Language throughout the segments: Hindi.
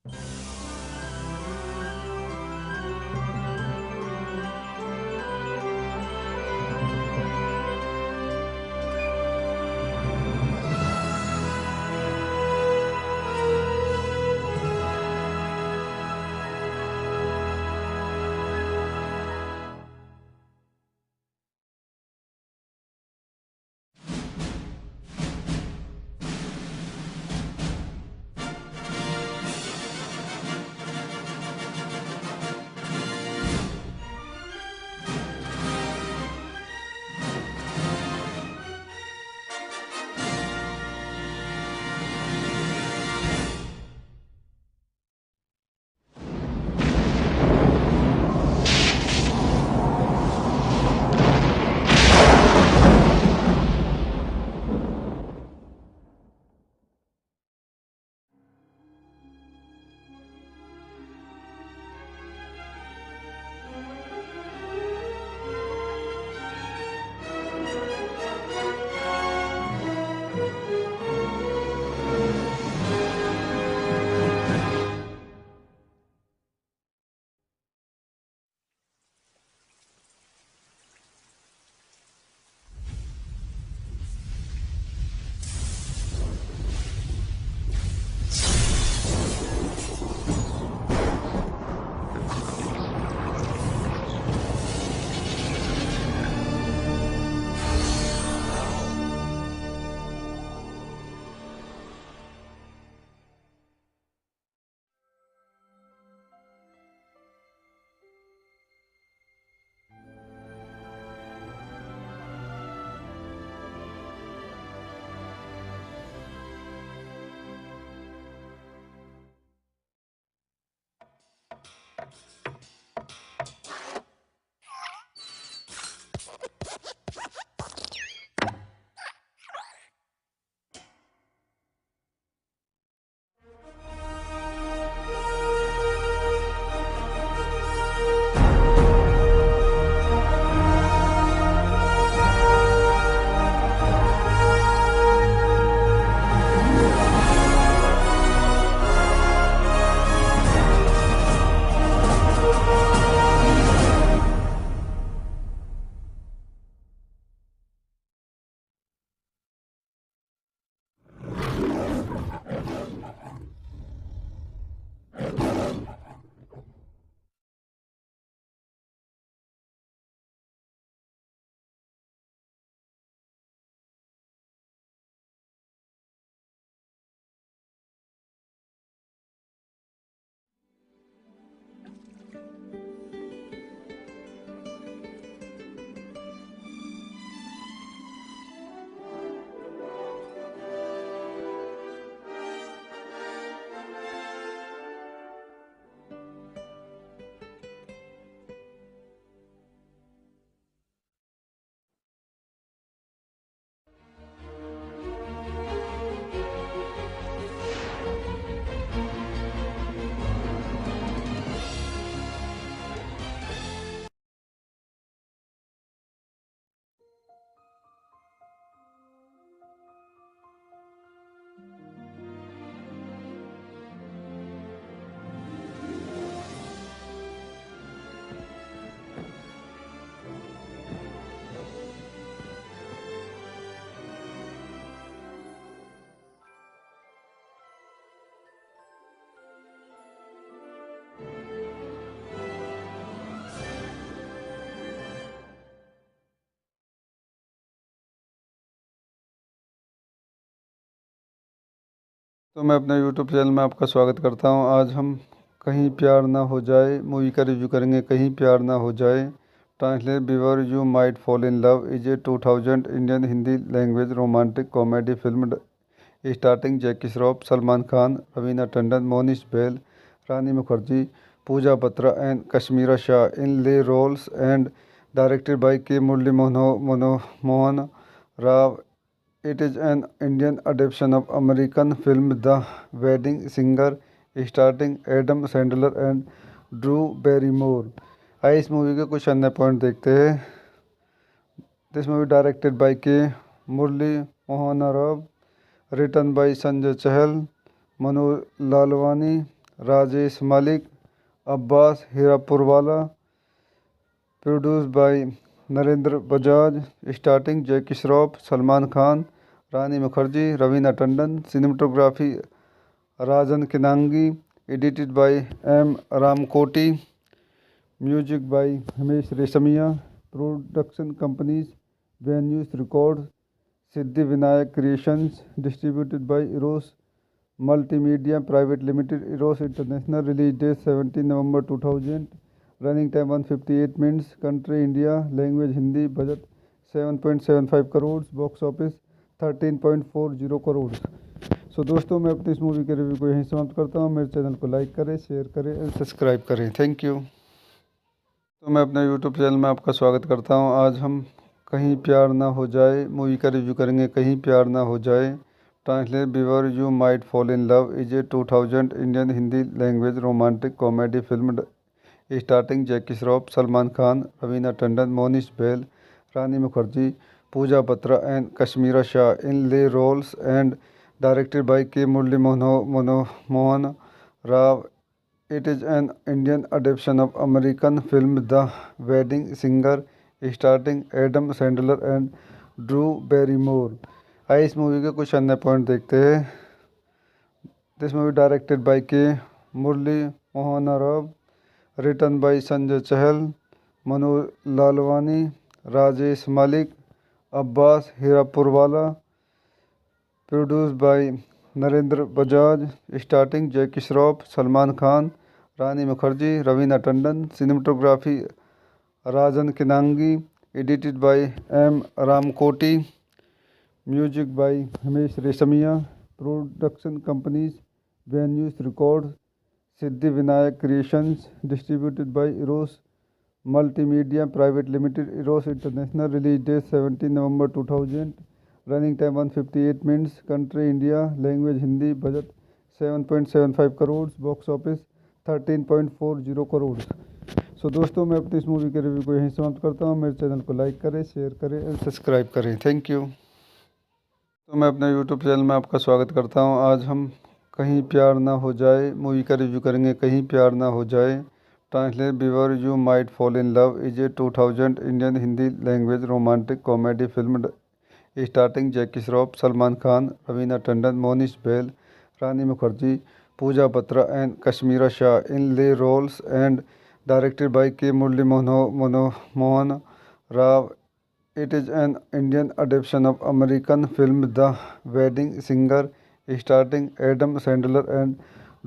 तो मैं अपने यूट्यूब चैनल में आपका स्वागत करता हूं। आज हम कहीं प्यार ना हो जाए मूवी का रिव्यू करेंगे। कहीं प्यार ना हो जाए translate before you might fall in love is a 2000 Indian Hindi language romantic comedy film starting जैकी श्रॉफ, सलमान खान, रवीना टंडन, मोनिश बैल, Rani Mukherjee, Pooja Batra and Kashmira Shah in lead roles and directed by K Murali Mohan Rao. It is an Indian adaptation of American film The Wedding Singer starring Adam Sandler and Drew Barrymore. आइए इस मूवी के कुछ अन्य पॉइंट देखते हैं। This movie directed by K Murali Mohan Rao, written by Sanjay Chahal, Manu Lalwani, Rajesh Malik, Abbas Hirapurwala, produce by Narendra Bajaj, starting Jackie Shroff, Salman Khan, Rani Mukherjee, Raveena Tandon, cinematography Rajan Kinagi, edited by M Ramkoti, music by Himesh Reshammiya, production companies venues records, Siddhi Vinayak creations, distributed by Eros multimedia private limited, Eros international, release date 17 November 2000, running time 158 minutes, country India, language Hindi, budget 7.75 crore, box office 13.40 crore. So दोस्तों, मैं अपनी इस मूवी के रिव्यू को यहीं समाप्त करता हूँ। मेरे चैनल को लाइक करें, शेयर करें और सब्सक्राइब करें। Thank you. तो मैं अपने यूट्यूब चैनल में आपका स्वागत करता हूँ। आज हम कहीं प्यार ना हो जाए मूवी का रिव्यू करेंगे। कहीं प्यार ना हो जाए, translate before you might fall in love is a 2000 Indian Hindi language romantic comedy film starting जैकी श्रॉफ, सलमान खान, रवीना टंडन, मोनिश बैल, Rani Mukherjee, Pooja Batra and Kashmira Shah in lead roles and directed by K Murali Mohan Rao. It is an Indian adaptation of American film The Wedding Singer starring Adam Sandler and Drew Barrymore। आइए इस मूवी के कुछ अन्य पॉइंट देखते हैं। This movie directed by K Murali Mohan Rao, written by Sanjay Chahal, Manu Lalwani, Rajesh Malik, Abbas Hirapurwala, produce by Narendra Bajaj, starting Jackie Shroff, Salman Khan, Rani Mukherjee, Raveena Tandon, cinematography Rajan Kinagi, edited by M Ramkoti, music by Himesh Reshammiya, production companies venues records, Siddhi Vinayak creations, distributed by Eros multimedia private limited, Eros international, release date 17 November 2000, running time 158 minutes, country India, language Hindi, budget 7.75 crore, box office 13.40 crore. So दोस्तों, मैं अपनी इस मूवी के रिव्यू को यहीं समाप्त करता हूँ। मेरे चैनल को लाइक करें, शेयर करें और सब्सक्राइब करें। Thank you. तो मैं अपने यूट्यूब चैनल में आपका स्वागत करता हूँ। आज हम कहीं प्यार ना हो जाए मूवी का रिव्यू करेंगे। कहीं प्यार ना हो जाए, translate before you might fall in love is a 2000 Indian Hindi language romantic comedy film starting जैकी श्रॉफ, सलमान खान, रवीना टंडन, मोनिश बैल, Rani Mukherjee, Pooja Batra and Kashmira Shah in lead roles and directed by K Murali Mohan Rao. It is an Indian adaptation of American film The Wedding Singer starring Adam Sandler and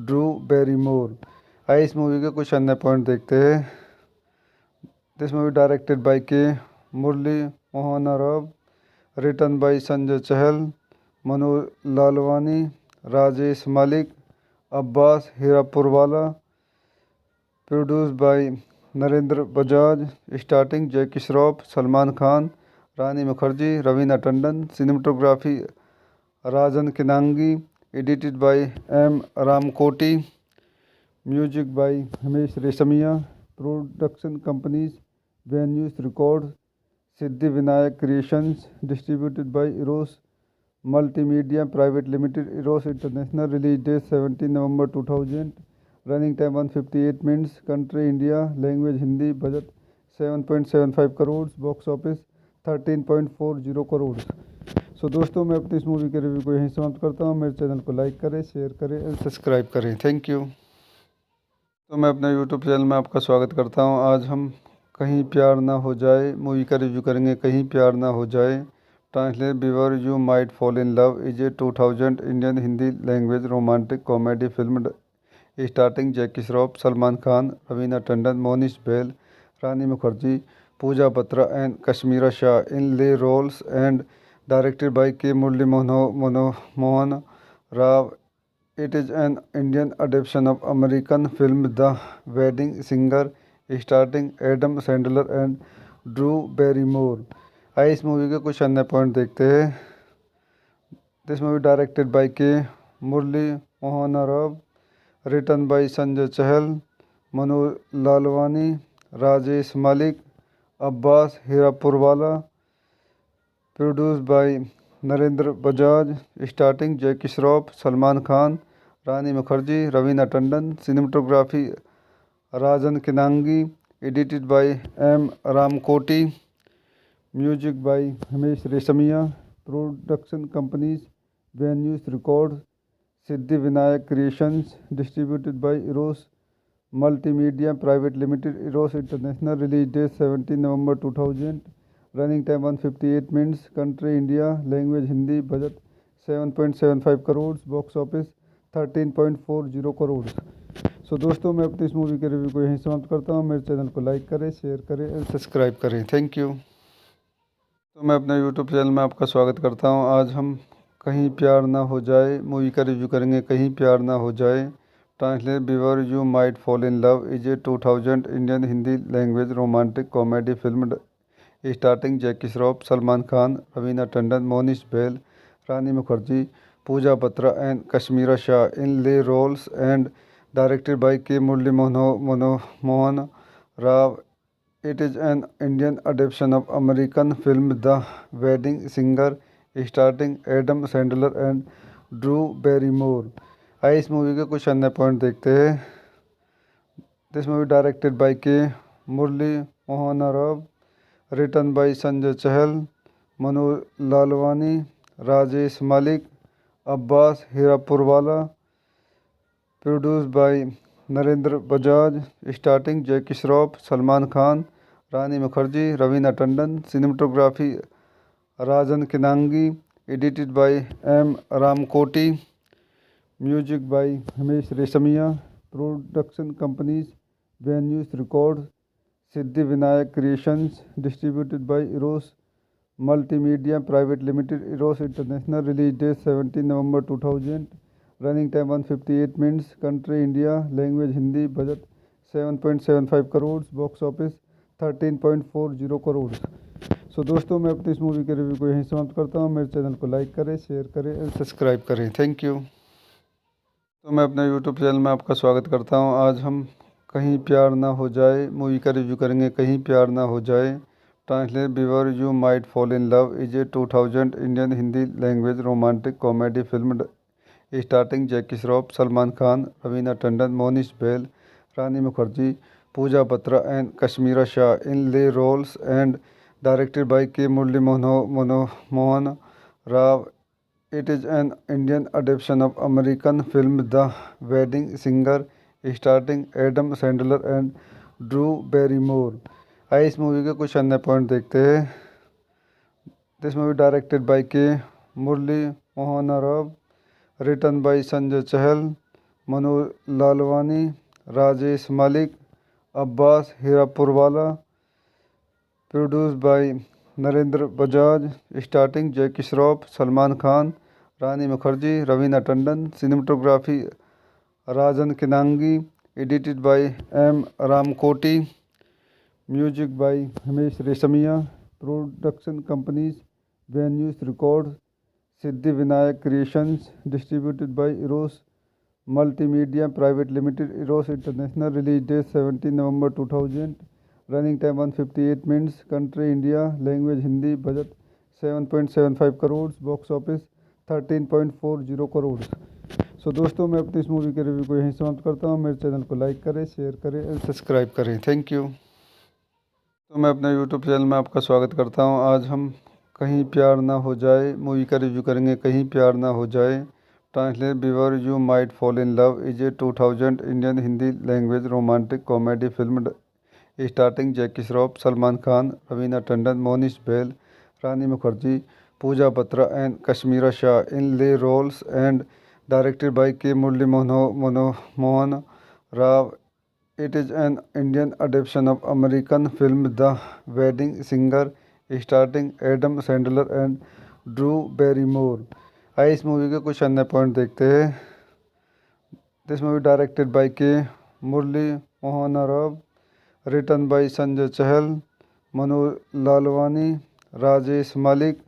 Drew Barrymore। आइए इस मूवी के कुछ अन्य पॉइंट देखते हैं। This movie directed by K Murali Mohan Rao, written by Sanjay Chahal, Manu Lalwani, Rajesh Malik, Abbas Hirapurwala, produce by Narendra Bajaj, starting Jackie Shroff, Salman Khan, Rani Mukherjee, Raveena Tandon, cinematography Rajan Kinagi, edited by M Ramkoti, music by Himesh Reshammiya, production companies venues records, Siddhi Vinayak creations, distributed by Eros multimedia private limited, Eros international, release date 17 November 2000, running time 158 minutes, country India, language Hindi, budget 7.75 crore, box office 13.40 crore. So दोस्तों, मैं अपनी इस मूवी के रिव्यू को यहीं समाप्त करता हूँ। मेरे चैनल को लाइक करें, शेयर करें और सब्सक्राइब करें। Thank you. तो मैं अपने यूट्यूब चैनल में आपका स्वागत करता हूँ। आज हम कहीं प्यार ना हो जाए मूवी का रिव्यू करेंगे। कहीं प्यार ना हो जाए, translate before you might fall in love is a 2000 Indian Hindi language romantic comedy film starting जैकी श्रॉफ, सलमान खान, रवीना टंडन, मोनिश बैल, Rani Mukherjee, Pooja Batra and Kashmira Shah in lead roles and directed by K Murali Mohan Rao. It is an Indian adaptation of American film The Wedding Singer starring Adam Sandler and Drew Barrymore। आइए इस मूवी के कुछ अन्य पॉइंट देखते हैं। This movie directed by K Murali Mohan Rao, written by Sanjay Chahal, Manu Lalwani, Rajesh Malik, Abbas Hirapurwala, produce by Narendra Bajaj, starting Jackie Shroff, Salman Khan, Rani Mukherjee, Raveena Tandon. Cinematography Rajan Kinagi. Edited by M Ramkoti. Music by Himesh Reshammiya. Production companies venues records, Siddhi Vinayak creations. Distributed by Eros multimedia private limited, Eros international. Release date 17 November 2000। Running time 158 minutes. Country India, language Hindi. Budget 7.75 crore. Box office 13.40 crore. So दोस्तों, मैं अपनी इस मूवी के रिव्यू को यहीं समाप्त करता हूँ। मेरे चैनल को लाइक करें, शेयर करें और सब्सक्राइब करें। Thank you. तो मैं अपने यूट्यूब चैनल में आपका स्वागत करता हूँ। आज हम कहीं प्यार ना हो जाए मूवी का रिव्यू करेंगे। कहीं प्यार ना हो जाए, translate before you might fall in love is a 2000 Indian Hindi language romantic comedy film starting जैकी श्रॉफ, सलमान खान, रवीना टंडन, मोनिश बैल, Rani Mukherjee, Pooja Batra and Kashmira Shah in lead roles and directed by K. Murli Mohan Rao. It is an Indian adaptation of American film The Wedding Singer, starring Adam Sandler and Drew Barrymore. आइए इस मूवी के कुछ अन्य पॉइंट देखते हैं। This movie directed by K Murali Mohan Rao, written by Sanjay Chahal, Manu Lalwani, Rajesh Malik, Abbas Hirapurwala. Produced by Narendra Bajaj, starting Jackie Shroff, Salman Khan, Rani Mukherjee, Raveena Tandon. Cinematography Rajan Kinagi. Edited by M Ramkoti. Music by Himesh Reshammiya. Production companies venues records, Siddhi Vinayak creations. Distributed by Eros multimedia private limited, Eros international. Release date 17 November 2000। Running time 158 minutes. Country India, language Hindi. Budget 7.75 crore. Box office 13.40 crore. So दोस्तों, मैं अपनी इस मूवी के रिव्यू को यहीं समाप्त करता हूँ। मेरे चैनल को लाइक करें, शेयर करें और सब्सक्राइब करें। Thank you. तो मैं अपने यूट्यूब चैनल में आपका स्वागत करता हूँ। आज हम कहीं प्यार ना हो जाए मूवी का रिव्यू करेंगे। कहीं प्यार ना हो जाए, translate before you might fall in love is a 2000 Indian Hindi language romantic comedy film starting जैकी श्रॉफ, सलमान खान, रवीना टंडन, मोनिश बैल, Rani Mukherjee, Pooja Batra and Kashmira Shah in lead roles and directed by K Murali Mohan Rao. It is an Indian adaptation of American film The Wedding Singer, starring Adam Sandler and Drew Barrymore. आइए इस मूवी के कुछ अन्य पॉइंट देखते हैं। This movie directed by K Murali Mohan Rao, written by Sanjay Chahal, Manu Lalwani, Rajesh Malik, Abbas Hirapurwala. Produced by Narendra Bajaj, starting Jackie Shroff, Salman Khan, Rani Mukherjee, Raveena Tandon. Cinematography Rajan Kinagi. Edited by M Ramkoti. Music by Himesh Reshammiya. Production companies venues records, Siddhi Vinayak creations. Distributed by Eros multimedia private limited, Eros international. Release date 17 November 2000। Running time 158 minutes. Country India, language Hindi. Budget 7.75 crore. Box office 13.40 crore. So दोस्तों, मैं अपनी इस मूवी के रिव्यू को यहीं समाप्त करता हूँ। मेरे चैनल को लाइक करें, शेयर करें और सब्सक्राइब करें। Thank you. तो मैं अपने यूट्यूब चैनल में आपका स्वागत करता हूँ। आज हम कहीं प्यार ना हो जाए मूवी का रिव्यू करेंगे। कहीं प्यार ना हो जाए, translate before you might fall in love is a 2000 Indian Hindi language romantic comedy film starting जैकी श्रॉफ, सलमान खान, रवीना टंडन, मोनिश बैल, Rani Mukherjee, Pooja Batra and Kashmira Shah in lead roles and directed by K Murali Mohan Rao. It is an Indian adaptation of American film The Wedding Singer, starring Adam Sandler and Drew Barrymore. आइए इस मूवी के कुछ अन्य पॉइंट देखते हैं। This movie directed by K Murali Mohan Rao, written by Sanjay Chahal, Manu Lalwani, Rajesh Malik,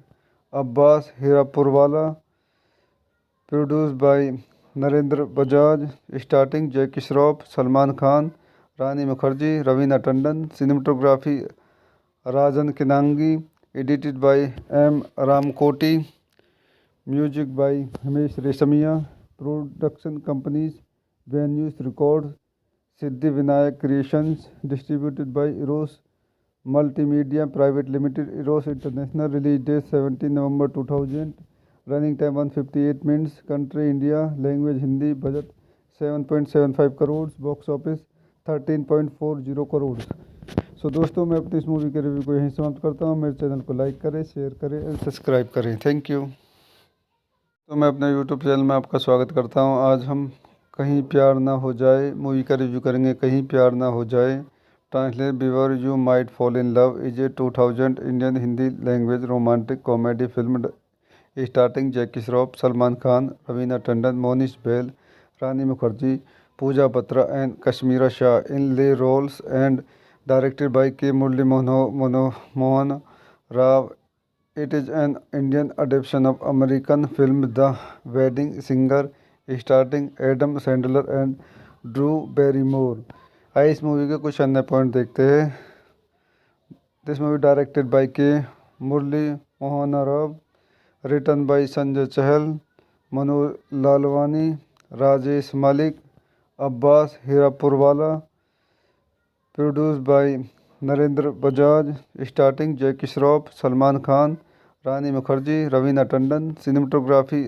Abbas Hirapurwala. Produced by Narendra Bajaj, starting Jackie Shroff, Salman Khan, Rani Mukherjee, Raveena Tandon. Cinematography Rajan Kinagi. Edited by M Ramkoti. Music by Himesh Reshammiya. Production Companies, Venues Records, Siddhi Vinayak Creations, distributed by Eros Multimedia Private Limited, Eros International. Release date 17 November 2000. Running time 158 minutes. Country India. Language Hindi. Budget 7.75 crores. Box office 13.40 crores. दोस्तों मैं अपनी इस मूवी के रिव्यू को यहीं समाप्त करता हूँ। मेरे चैनल को लाइक करें, शेयर करें और सब्सक्राइब करें। Thank you. तो मैं अपने यूट्यूब चैनल में आपका स्वागत करता हूँ। आज हम कहीं प्यार ना हो जाए मूवी का रिव्यू करेंगे। कहीं प्यार ना हो जाए, translate before you might fall in love is a 2000 Indian Hindi language romantic comedy film starting जैकी श्रॉफ, सलमान खान, रवीना टंडन, मोनिश बैल, Rani Mukherjee, Pooja Batra and Kashmira Shah in lead roles and directed by K. Murli Mohan Rao. It is an Indian adaptation of American film The Wedding Singer, starring Adam Sandler and Drew Barrymore. आइए इस मूवी के कुछ अन्य पॉइंट देखते हैं। This movie directed by K Murali Mohan Rao, written by Sanjay Chahal, Manu Lalwani, Rajesh Malik, Abbas Hirapurwala, produce by Narendra Bajaj, starting Jackie Shroff, Salman Khan, Rani Mukherjee, Raveena Tandon, cinematography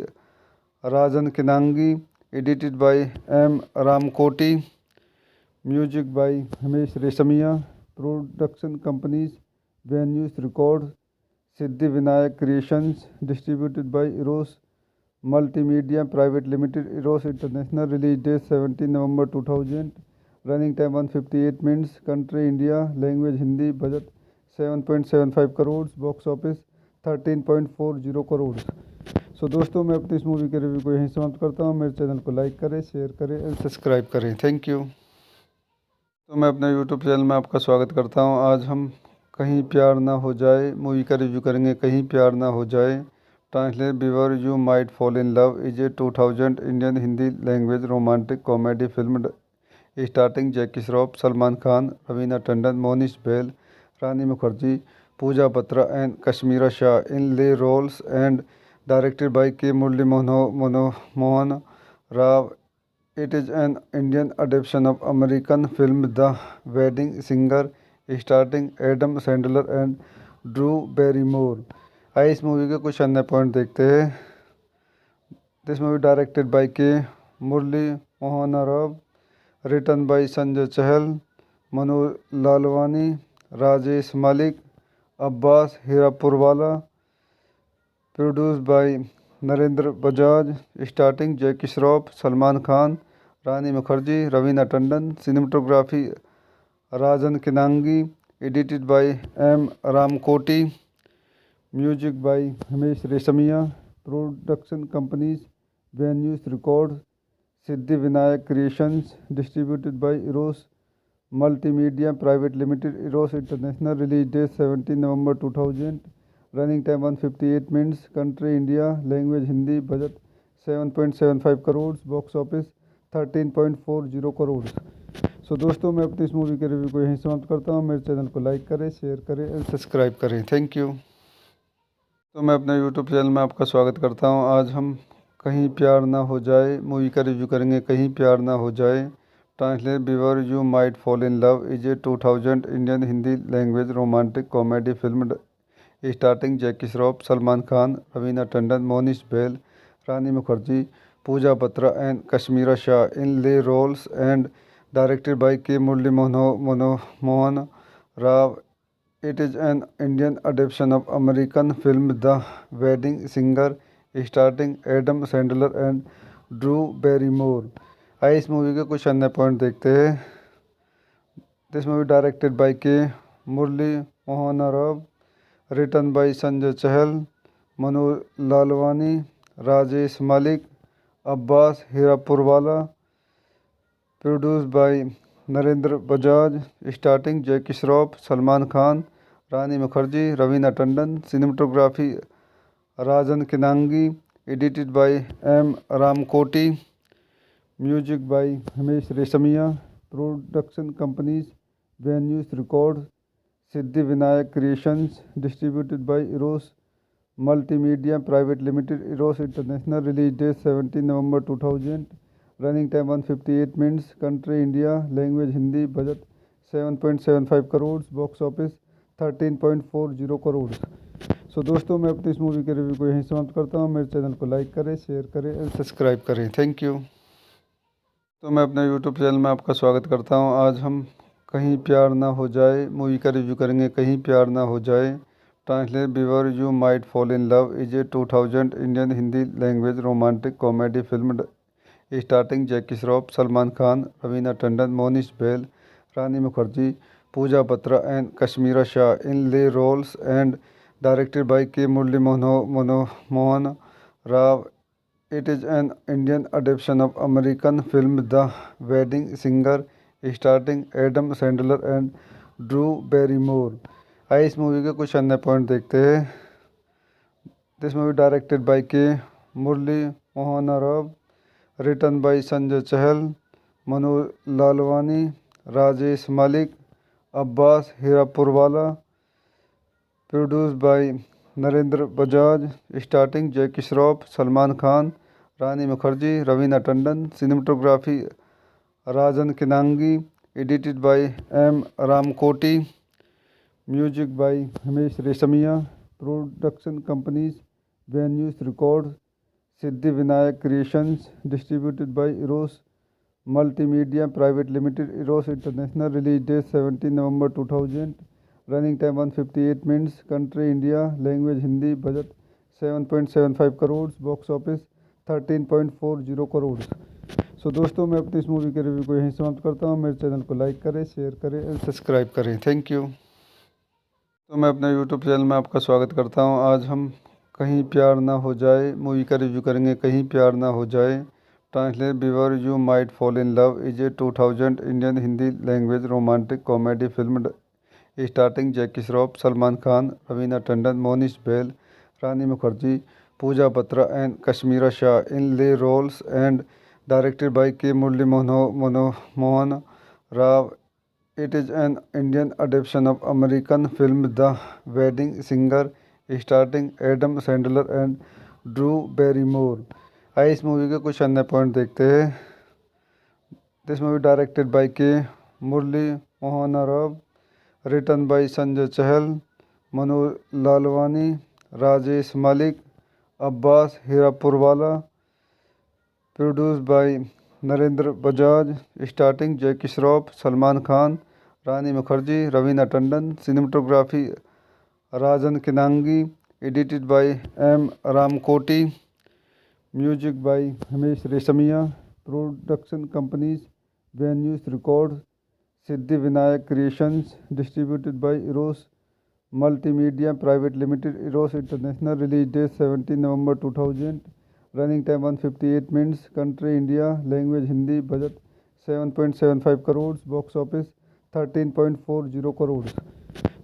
Rajan Kinagi, edited by M Ramkoti, music by Himesh Reshammiya, production companies venues records, Siddhi Vinayak creations, distributed by Eros multimedia private limited, Eros international. Release date 17 November 2000। Running time 158 minutes. Country India. Language Hindi. Budget 7.75 crore. Box office 13.40 crore. दोस्तों मैं अपनी इस मूवी के रिव्यू को यहीं समाप्त करता हूँ। मेरे चैनल को लाइक करें, शेयर करें और सब्सक्राइब करें। Thank you. तो मैं अपने यूट्यूब चैनल में आपका स्वागत करता हूँ। आज हम कहीं प्यार ना हो जाए मूवी का रिव्यू करेंगे। कहीं प्यार ना हो जाए, translate before you might fall in love is a 2000 Indian Hindi language romantic comedy film starting जैकी श्रॉफ, सलमान खान, रवीना टंडन, मोनिश बैल, Rani Mukherjee, Pooja Batra and Kashmira Shah in lead roles and directed by K Murali Mohan Rao. It is an Indian adaptation of American film The Wedding Singer, starring Adam Sandler and Drew Barrymore. आइए इस मूवी के कुछ अन्य पॉइंट देखते हैं। This movie directed by K Murali Mohan Rao, written by Sanjay Chahal, Manu Lalwani, Rajesh Malik, Abbas Hirapurwala, produce by Narendra Bajaj, starting Jackie Shroff, Salman Khan, Rani Mukherjee, Raveena Tandon, cinematography Rajan Kinagi, edited by M Ramkoti, music by Himesh Reshammiya, production companies venues records, Siddhi Vinayak creations, distributed by Eros multimedia private limited, Eros international. Release date 17 November 2000। Running time 158 minutes. Country India. Language Hindi. Budget 7.75 crore. Box office 13.40 crore. दोस्तों मैं अपनी इस मूवी के रिव्यू को यहीं समाप्त करता हूँ। मेरे चैनल को लाइक करें, शेयर करें और सब्सक्राइब करें। Thank you. तो मैं अपने यूट्यूब चैनल में आपका स्वागत करता हूँ। आज हम कहीं प्यार ना हो जाए मूवी का रिव्यू करेंगे। कहीं प्यार ना हो जाए, translate before you might fall in love is a 2000 Indian Hindi language romantic comedy film starting जैकी श्रॉफ, सलमान खान, रवीना टंडन, मोनिश बैल, Rani Mukherjee, Pooja Batra and Kashmira Shah in lead roles and directed by K Murali Mohan Rao. It is an Indian adaptation of American film The Wedding Singer, starring Adam Sandler and Drew Barrymore. आइए इस मूवी के कुछ अन्य पॉइंट देखते हैं। This movie directed by K Murali Mohan Rao, written by Sanjay Chahal, Manu Lalwani, Rajesh Malik, Abbas Hirapurwala, produce by Narendra Bajaj, starting Jackie Shroff, Salman Khan, Rani Mukherjee, Raveena Tandon, cinematography Rajan Kinagi, edited by M Ramkoti, music by Himesh Reshammiya, production companies venues records, Siddhi Vinayak creations, distributed by Eros Multimedia Private Limited, Eros International. Release date 17 November 2000. Running time 158 minutes. Country India. Language Hindi. Budget 7.75 crores. Box office 13.40 crores. सो दोस्तों, मैं अपनी इस मूवी के रिव्यू को यहीं समाप्त करता हूँ। मेरे चैनल को लाइक करें, शेयर करें और सब्सक्राइब करें। Thank you. तो मैं अपने यूट्यूब चैनल में आपका स्वागत करता हूँ। आज हम कहीं प्यार ना हो जाए मूवी का रिव्यू करेंगे। कहीं प्यार ना हो जाए, translate before you might fall in love is a 2000 Indian Hindi language romantic comedy film starting जैकी श्रॉफ, सलमान खान, रवीना टंडन, मोनिश बैल, Rani Mukherjee, Pooja Batra and Kashmira Shah in lead roles and directed by K. Murli Mohan Rao. It is an Indian adaptation of American film The Wedding Singer, starring Adam Sandler and Drew Barrymore. आइए इस मूवी के कुछ अन्य पॉइंट देखते हैं। This movie directed by K Murali Mohan Rao, written by Sanjay Chahal, Manu Lalwani, Rajesh Malik, Abbas Hirapurwala, produce by Narendra Bajaj, starting Jackie Shroff, Salman Khan, Rani Mukherjee, Raveena Tandon, cinematography Rajan Kinagi, edited by M Ramkoti, music by Himesh Reshammiya, production companies venues records, Siddhi Vinayak creations, distributed by Eros multimedia private limited, Eros international. Release date 17 November 2000। Running time 158 minutes. Country India. Language Hindi. Budget 7.75 crore. Box office 13.40 crore. So दोस्तों, मैं अपनी इस मूवी के रिव्यू को यहीं समाप्त करता हूँ। मेरे चैनल को लाइक करें, शेयर करें और सब्सक्राइब करें। Thank you. तो मैं अपने यूट्यूब चैनल में आपका स्वागत करता हूँ। आज हम कहीं प्यार ना हो जाए मूवी का रिव्यू करेंगे। कहीं प्यार ना हो जाए, translate before you might fall in love is a 2000 Indian Hindi language romantic comedy film starting जैकी श्रॉफ, सलमान खान, रवीना टंडन, मोनिश बैल, Rani Mukherjee, Pooja Batra and Kashmira Shah in lead roles and directed by K Murali Mohan Rao. It is an Indian adaptation of American film The Wedding Singer, starring Adam Sandler and Drew Barrymore. आइए इस मूवी के कुछ अन्य पॉइंट देखते हैं। This movie directed by K Murali Mohan Rao, written by Sanjay Chahal, Manu Lalwani, Rajesh Malik, Abbas Hirapurwala, produce by Narendra Bajaj, starting Jackie Shroff, Salman Khan, Rani Mukherjee, Raveena Tandon, cinematography Rajan Kinagi, edited by M Ramkoti, music by Himesh Reshammiya, production companies venues records, Siddhi Vinayak creations, distributed by Eros multimedia private limited, Eros international. Release date 17 November 2000। Running time 158 minutes. Country India. Language Hindi. Budget 7.75 crore. Box office 13.40 crore.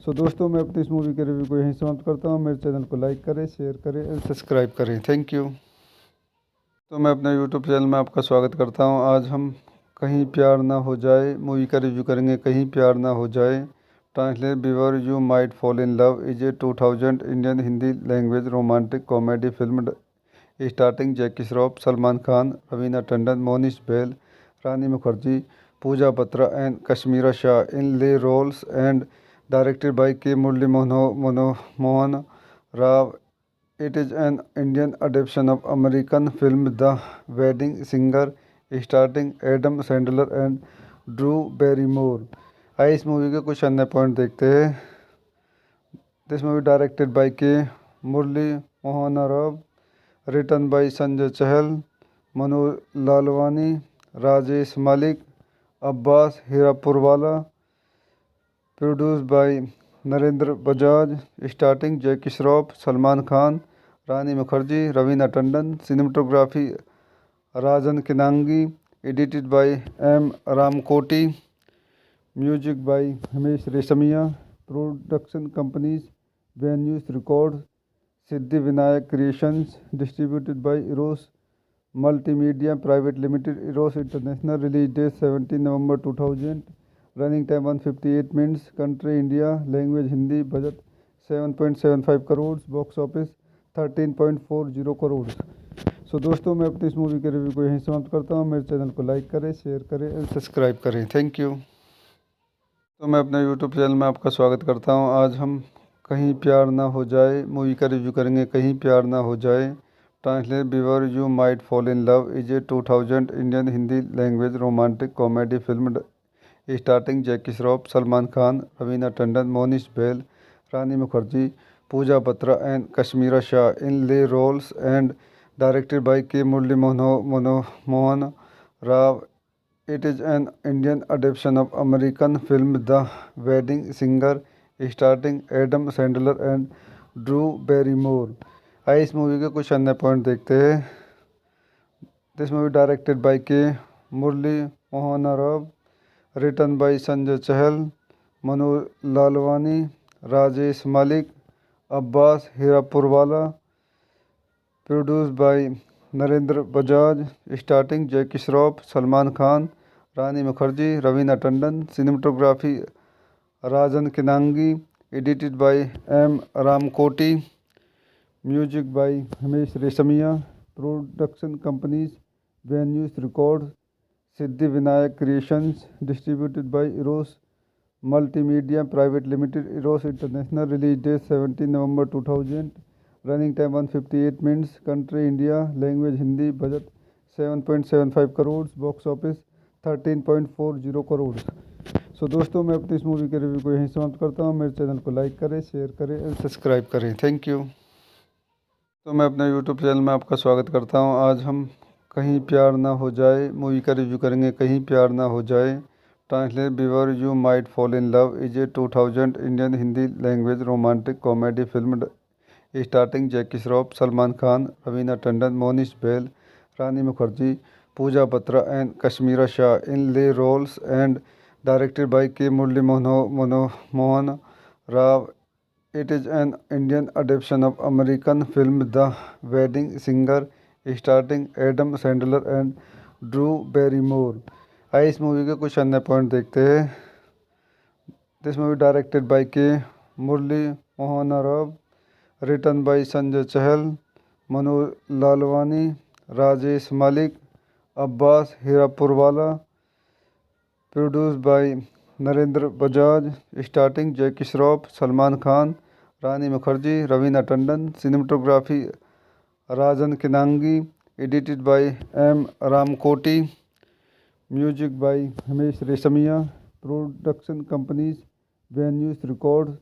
So दोस्तों, मैं अपनी इस मूवी के रिव्यू को यहीं समाप्त करता हूँ। मेरे चैनल को लाइक करें, शेयर करें और सब्सक्राइब करें। Thank you. तो मैं अपने यूट्यूब चैनल में आपका स्वागत करता हूँ। आज हम कहीं प्यार ना हो जाए मूवी का रिव्यू करेंगे। कहीं प्यार ना हो जाए, translate before you might fall in love is a 2000 Indian Hindi language romantic comedy film starting जैकी श्रॉफ, सलमान खान, रवीना टंडन, मोनिश बैल, Rani Mukherjee, Pooja Batra and Kashmira Shah in lead roles and directed by K Murali Mohan Rao. It is an Indian adaptation of American film The Wedding Singer, starring Adam Sandler and Drew Barrymore. आइए इस मूवी के कुछ अन्य पॉइंट देखते हैं। This movie directed by K Murali Mohan Rao, written by Sanjay Chahal, Manu Lalwani, Rajesh Malik, Abbas Hirapurwala, produce by Narendra Bajaj, starting Jackie Shroff, Salman Khan, Rani Mukherjee, Raveena Tandon, cinematography Rajan Kinagi, edited by M Ramkoti, music by Himesh Reshammiya, production companies venues records, Siddhi Vinayak creations, distributed by Eros multimedia private limited, Eros international. Release date 17 November 2000। Running time 158 minutes. Country India. Language Hindi. Budget 7.75 crore. Box office 13.40 crore. So दोस्तों, मैं अपनी इस मूवी के रिव्यू को यहीं समाप्त करता हूँ। मेरे चैनल को लाइक करें, शेयर करें और सब्सक्राइब करें। Thank you. तो मैं अपने यूट्यूब चैनल में आपका स्वागत करता हूँ। आज हम कहीं प्यार ना हो जाए मूवी का रिव्यू करेंगे। कहीं प्यार ना हो जाए, translate before you might fall in love is a 2000 Indian Hindi language romantic comedy film starting जैकी श्रॉफ, सलमान खान, रवीना टंडन, मोनिश बैल, Rani Mukherjee, Pooja Batra and Kashmira Shah in lead roles and directed by K. Murli Mohan Rao. It is an Indian adaptation of American film The Wedding Singer starring Adam Sandler and Drew Barrymore. आइए इस मूवी के कुछ अन्य पॉइंट देखते हैं। This movie directed by K Murali Mohan Rao, written by Sanjay Chahal, Manu Lalwani, Rajesh Malik, Abbas Hirapurwala, produce by Narendra Bajaj, starting Jackie Shroff, Salman Khan, Rani Mukherjee, Raveena Tandon, cinematography Rajan Kinagi, edited by M Ramkoti, music by Himesh Reshammiya, production companies venues records, Siddhi Vinayak creations, distributed by Eros multimedia private limited, Eros international. Release date 17 November 2000, running time 158 minutes, country India, language Hindi, budget 7.75 crore, box office 13.40 crore. So दोस्तों, मैं अपनी इस मूवी के रिव्यू को यहीं समाप्त करता हूँ। मेरे चैनल को लाइक करें, शेयर करें और सब्सक्राइब करें। Thank you. तो मैं अपने यूट्यूब चैनल में आपका स्वागत करता हूँ। आज हम कहीं प्यार ना हो जाए मूवी का रिव्यू करेंगे। कहीं प्यार ना हो जाए, translate before you might fall in love is a 2000 Indian Hindi language romantic comedy film starting जैकी श्रॉफ, सलमान खान, रवीना टंडन, मोनिश बैल, Rani Mukherjee, Pooja Batra and Kashmira Shah in lead roles and directed by K Murali Mohan Rao. It is an Indian adaptation of American film The Wedding Singer starring Adam Sandler and Drew Barrymore. आइए इस मूवी के कुछ अन्य पॉइंट देखते हैं। This movie directed by K Murali Mohan Rao, written by Sanjay Chahal, Manu Lalwani, Rajesh Malik, Abbas Hirapurwala, produce by Narendra Bajaj, starting Jackie Shroff, Salman Khan, Rani Mukherjee, Raveena Tandon, cinematography Rajan Kinagi, edited by M Ramkoti, music by Himesh Reshammiya, production companies venues records,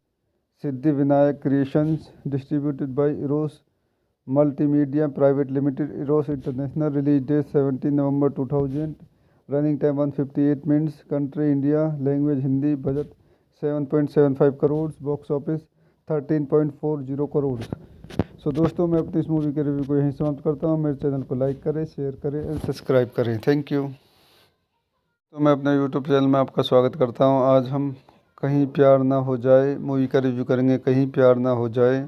Siddhi Vinayak creations, distributed by Eros multimedia private limited, Eros international. Release date 17 November 2000, running time 158 minutes, country India, language Hindi, budget 7.75 crore, box office 13.40 crore. So दोस्तों, मैं अपनी इस मूवी के रिव्यू को यहीं समाप्त करता हूँ। मेरे चैनल को लाइक करें, शेयर करें और सब्सक्राइब करें। Thank you. तो मैं अपने यूट्यूब चैनल में आपका स्वागत करता हूँ। आज हम कहीं प्यार ना हो जाए मूवी का रिव्यू करेंगे। कहीं प्यार ना हो जाए,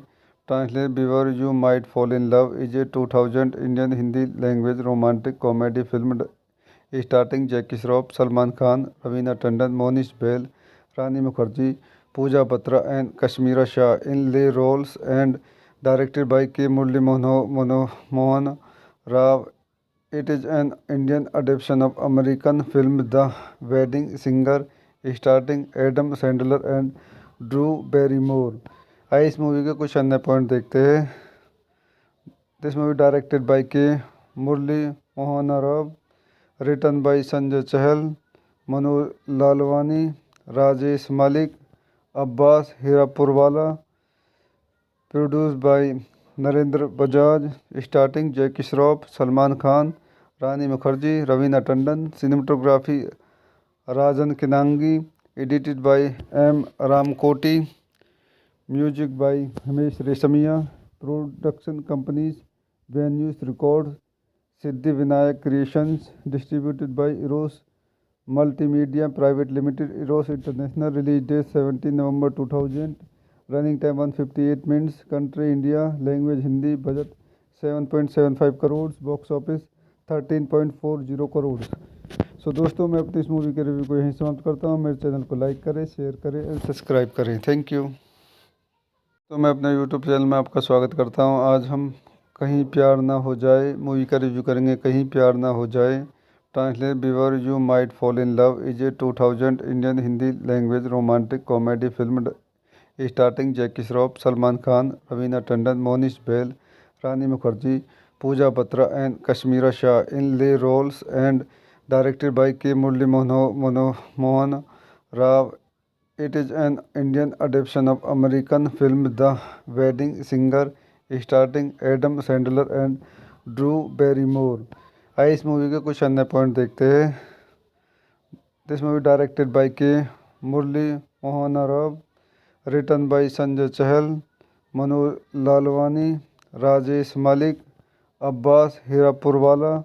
translate before you might fall in love is a 2000 Indian Hindi language romantic comedy film starting जैकी श्रॉफ, सलमान खान, रवीना टंडन, मोनिश बैल, Rani Mukherjee, Pooja Batra and Kashmira Shah in lead roles and directed by K Murali Mohan Rao. It is an Indian adaptation of American film The Wedding Singer starring Adam Sandler and Drew Barrymore. आइए इस मूवी के कुछ अन्य पॉइंट देखते हैं। This movie directed by K Murali Mohan Rao, written by Sanjay Chahal, Manu Lalwani, Rajesh Malik, Abbas Hirapurwala, produce by Narendra Bajaj, starting Jackie Shroff, Salman Khan, Rani Mukherjee, Raveena Tandon, cinematography Rajan Kinagi, edited by M Ramkoti, music by Himesh Reshammiya, production companies venues records, Siddhi Vinayak creations, distributed by Eros multimedia private limited, Eros international. Release date 17 November 2000, running time 158 minutes, country India, language Hindi, budget 7.75 crore, box office 13.40 crore. So दोस्तों, मैं अपनी इस मूवी के रिव्यू को यहीं समाप्त करता हूँ। मेरे चैनल को लाइक करें, शेयर करें और सब्सक्राइब करें। Thank you. तो मैं अपने यूट्यूब चैनल में आपका स्वागत करता हूं। आज हम कहीं प्यार ना हो जाए मूवी का रिव्यू करेंगे। कहीं प्यार ना हो जाए translate before you might fall in love is a 2000 Indian Hindi language romantic comedy film starting जैकी श्रॉफ, सलमान खान, रवीना टंडन, मोनिश बैल, Rani Mukherjee, Pooja Batra and Kashmira Shah in lead roles and directed by K Murali Mohan Rao. It is an Indian adaptation of American film The Wedding Singer starring Adam Sandler and Drew Barrymore. आइए इस मूवी के कुछ अन्य पॉइंट देखते हैं। This movie directed by K Murali Mohan Rao, written by Sanjay Chahal, Manu Lalwani, Rajesh Malik, Abbas Hirapurwala,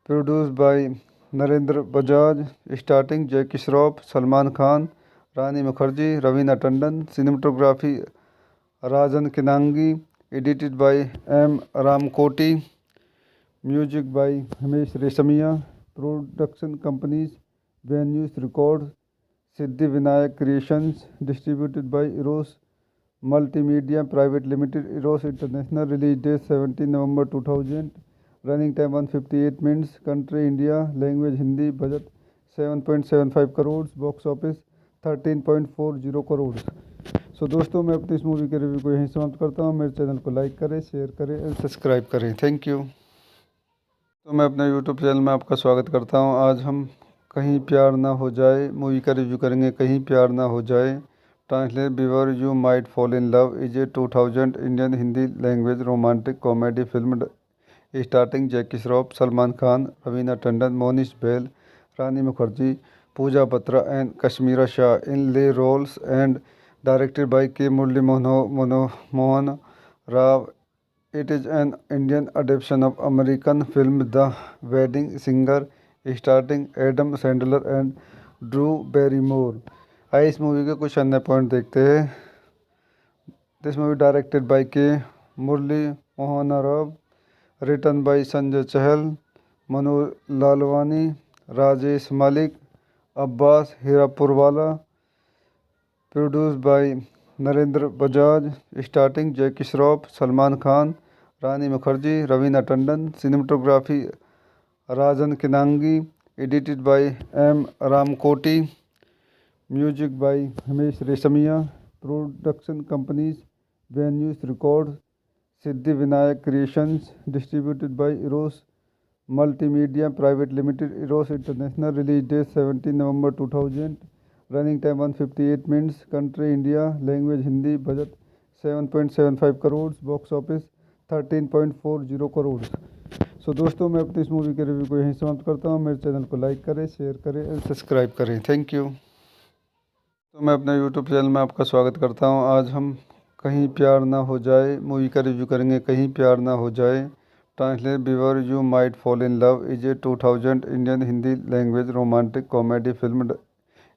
produce by Narendra Bajaj, starting Jackie Shroff, Salman Khan, Rani Mukherjee, Raveena Tandon, cinematography Rajan Kinagi, edited by M Ramkoti, music by Himesh Reshammiya, production companies venues records, Siddhi Vinayak creations, distributed by Eros multimedia private limited, Eros international, release date 17 November 2000, running time 158 minutes, country India, language Hindi, budget 7.75 crore, box office 13.40 crore. So दोस्तों, मैं अपनी इस मूवी के रिव्यू को यहीं समाप्त करता हूँ। मेरे चैनल को लाइक करें, शेयर करें और सब्सक्राइब करें। Thank you. तो मैं अपने यूट्यूब चैनल में आपका स्वागत करता हूँ। आज हम कहीं प्यार ना हो जाए मूवी का रिव्यू करेंगे। कहीं प्यार ना हो जाए translate before you might fall in love is a 2000 Indian Hindi language romantic comedy film starting जैकी श्रॉफ, सलमान खान, रवीना टंडन, मोनिश बैल, Rani Mukherjee, Pooja Batra and Kashmira Shah in lead roles and directed by K Murali Mohan Rao. It is an Indian adaptation of American film The Wedding Singer starring Adam Sandler and Drew Barrymore. आइए इस मूवी के कुछ अन्य पॉइंट देखते हैं। This movie directed by K Murali Mohan Rao, written by Sanjay Chahal, Manu Lalwani, Rajesh Malik, Abbas Hirapurwala, produce by Narendra Bajaj, starting Jackie Shroff, Salman Khan, Rani Mukherjee, Raveena Tandon, cinematography Rajan Kinagi, edited by M Ramkoti, music by Himesh Reshammiya, production companies venues records, Siddhi Vinayak creations, distributed by Eros multimedia private limited, Eros international, release date 17 November 2000, running time 158 minutes, country India, language Hindi, budget 7.75 crore, box office 13.40 crore. So दोस्तों, मैं अपनी इस मूवी के रिव्यू को यहीं समाप्त करता हूँ। मेरे चैनल को लाइक करें, शेयर करें और सब्सक्राइब करें। Thank you. तो मैं अपने यूट्यूब चैनल में आपका स्वागत करता हूँ। आज हम कहीं प्यार ना हो जाए मूवी का रिव्यू करेंगे। कहीं प्यार ना हो जाए translate before you might fall in love is a 2000 Indian Hindi language romantic comedy film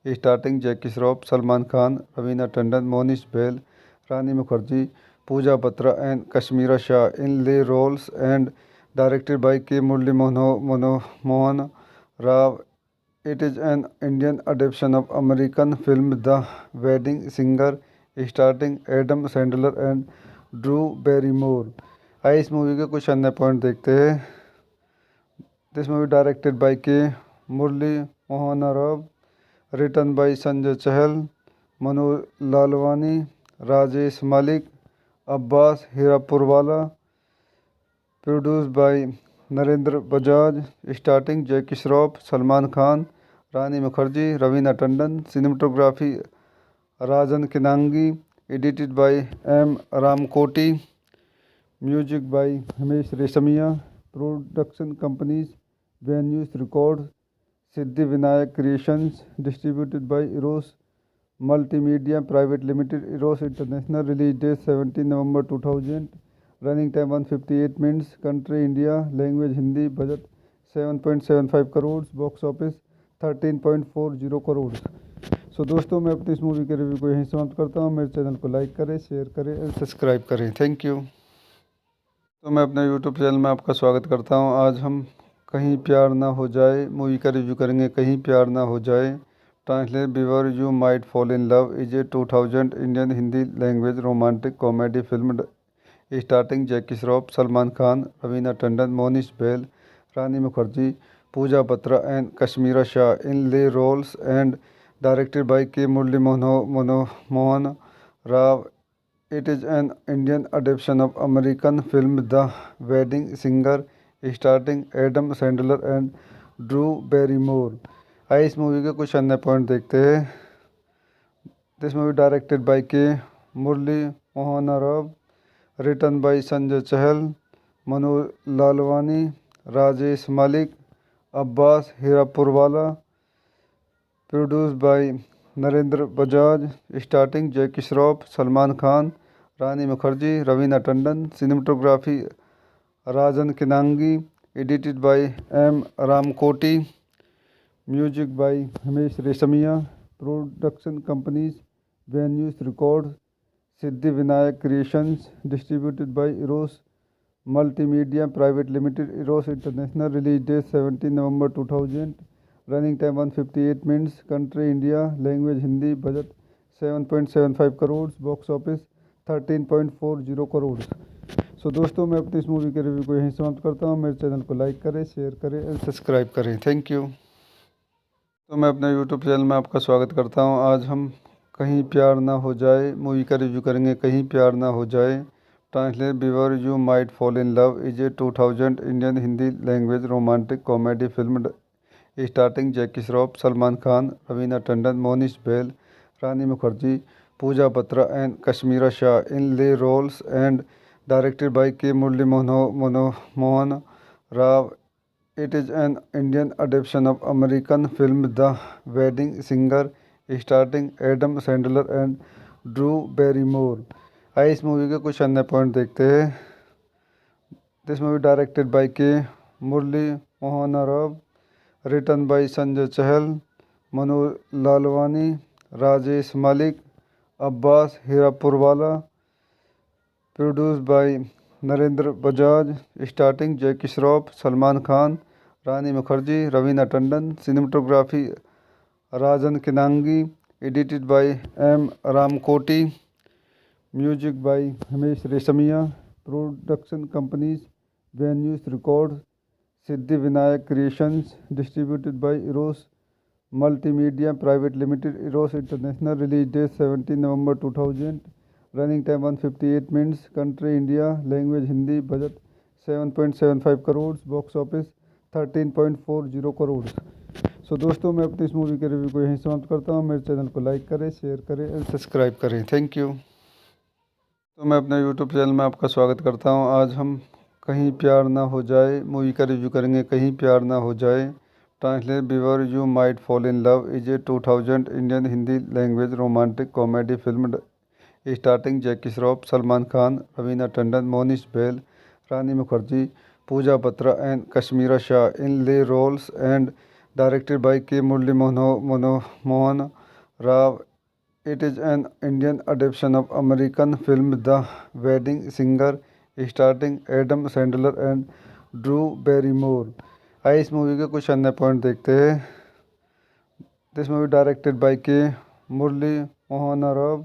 starting जैकी श्रॉफ, सलमान खान, रवीना टंडन, मोनिश बैल, Rani Mukherjee, Pooja Batra and Kashmira Shah in lead roles and directed by K Murali Mohan Rao. It is an Indian adaptation of American film The Wedding Singer starring Adam Sandler and Drew Barrymore. आइए इस मूवी के कुछ अन्य पॉइंट देखते हैं। This movie directed by K Murali Mohan Rao, written by Sanjay Chahal, Manu Lalwani, Rajesh Malik, Abbas Hirapurwala, produce by Narendra Bajaj, starting Jackie Shroff, Salman Khan, Rani Mukherjee, Raveena Tandon, cinematography Rajan Kinagi, edited by M Ramkoti, music by Himesh Reshammiya, production companies venues records, Siddhi Vinayak creations, distributed by Eros multimedia private limited, Eros international, release date 17 November 2000, running time 158 minutes, country India, language Hindi, budget 7.75 crore, box office 13.40 crore. So दोस्तों, मैं अपनी इस मूवी के रिव्यू को यहीं समाप्त करता हूँ। मेरे चैनल को लाइक करें, शेयर करें और सब्सक्राइब करें। Thank you. तो मैं अपने यूट्यूब चैनल में आपका स्वागत करता हूँ। आज हम कहीं प्यार ना हो जाए मूवी का रिव्यू करेंगे। कहीं प्यार ना हो जाए Translate Before You Might Fall in Love is a 2000 Indian Hindi language romantic comedy film starring Jackie Shroff, Salman Khan, Raveena Tandon, Monish Bahl, Rani Mukherjee, Pooja Batra and Kashmira Shah in lead roles and directed by K. Murli Mohan Rao. It is an Indian adaptation of American film The Wedding Singer starring Adam Sandler and Drew Barrymore. आइए इस मूवी के कुछ अन्य पॉइंट देखते हैं। This movie directed by K Murali Mohan Rao, written by Sanjay Chahal, Manu Lalwani, Rajesh Malik, Abbas Hirapurwala, produce by Narendra Bajaj, starting Jackie Shroff, Salman Khan, Rani Mukherjee, Raveena Tandon, cinematography Rajan Kinagi, edited by M Ramkoti, music by Himesh Reshammiya, production companies venues records, Siddhi Vinayak creations, distributed by Eros multimedia private limited, Eros international, release date 17 November 2000, running time 158 minutes, country India, language Hindi, budget 7.75 crore, box office 13.40 crore. So दोस्तों, मैं अपनी इस मूवी के रिव्यू को यहीं समाप्त करता हूँ। मेरे चैनल को लाइक करें, शेयर करें और सब्सक्राइब करें। Thank you. तो मैं अपने यूट्यूब चैनल में आपका स्वागत करता हूं। आज हम कहीं प्यार ना हो जाए मूवी का रिव्यू करेंगे। कहीं प्यार ना हो जाए, translate before you might fall in love is a 2000 Indian Hindi language romantic comedy film starting जैकी श्रॉफ, सलमान खान, रवीना टंडन, मोनिश बैल, Rani Mukherjee, Pooja Batra and Kashmira Shah in lead roles and directed by K Murali Mohan Rao. It is an Indian adaptation of American film The Wedding Singer starring Adam Sandler and Drew Barrymore. आइए इस मूवी के कुछ अन्य पॉइंट देखते हैं। This movie directed by K Murali Mohan Rao, written by Sanjay Chahal, Manu Lalwani, Rajesh Malik, Abbas Hirapurwala, produce by Narendra Bajaj, starting Jackie Shroff, Salman Khan, Rani Mukherjee, Raveena Tandon, cinematography Rajan Kinagi, edited by M Ramkoti, music by Himesh Reshammiya, production companies venues records, Siddhi Vinayak creations, distributed by Eros multimedia private limited, Eros international, release date 17 November 2000, running time 158 minutes, country India, language Hindi, budget 7.75 crore, box office 13.40 crore. So दोस्तों, मैं अपनी इस मूवी के रिव्यू को यहीं समाप्त करता हूँ। मेरे चैनल को लाइक करें, शेयर करें और सब्सक्राइब करें। Thank you. तो मैं अपने यूट्यूब चैनल में आपका स्वागत करता हूँ। आज हम कहीं प्यार ना हो जाए मूवी का रिव्यू करेंगे। कहीं प्यार ना हो जाए, translate before you might fall in love is a 2000 Indian Hindi language romantic comedy film starting जैकी श्रॉफ, सलमान खान, रवीना टंडन, मोनिश बैल, Rani Mukherjee, Pooja Batra and Kashmira Shah in lead roles and directed by K Murali Mohan Rao. It is an Indian adaptation of American film The Wedding Singer starring Adam Sandler and Drew Barrymore. आइए इस मूवी के कुछ अन्य पॉइंट देखते हैं। This movie directed by K Murali Mohan Rao,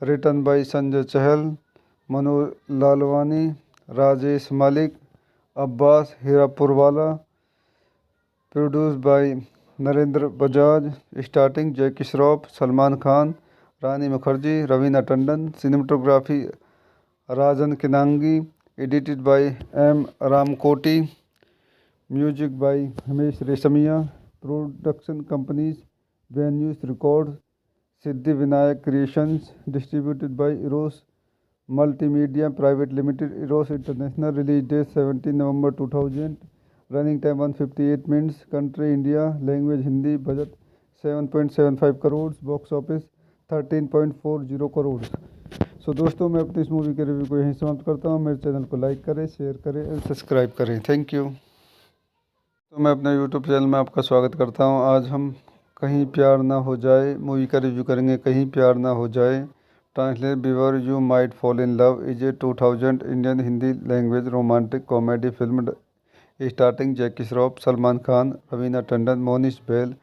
written by Sanjay Chahal, Manu Lalwani, Rajesh Malik, Abbas Hirapurwala, produce by Narendra Bajaj, starting Jackie Shroff, Salman Khan, Rani Mukherjee, Raveena Tandon, cinematography Rajan Kinagi, edited by M Ramkoti, music by Himesh Reshammiya, production companies venues records, Siddhi Vinayak creations, distributed by Eros multimedia private limited, Eros international, release date 17 November 2000, running time 158 minutes, country India, language Hindi, budget 7.75 crore, box office 13.40 crore. So दोस्तों, मैं अपनी इस मूवी के रिव्यू को यहीं समाप्त करता हूँ। मेरे चैनल को लाइक करें, शेयर करें और सब्सक्राइब करें। Thank you. तो मैं अपने यूट्यूब चैनल में आपका स्वागत करता हूँ। आज हम कहीं प्यार ना हो जाए मूवी का रिव्यू करेंगे। कहीं प्यार ना हो जाए, translate before you might fall in love is a 2000 Indian Hindi language romantic comedy film starting जैकी श्रॉफ, सलमान खान, रवीना टंडन, मोनिश बैल,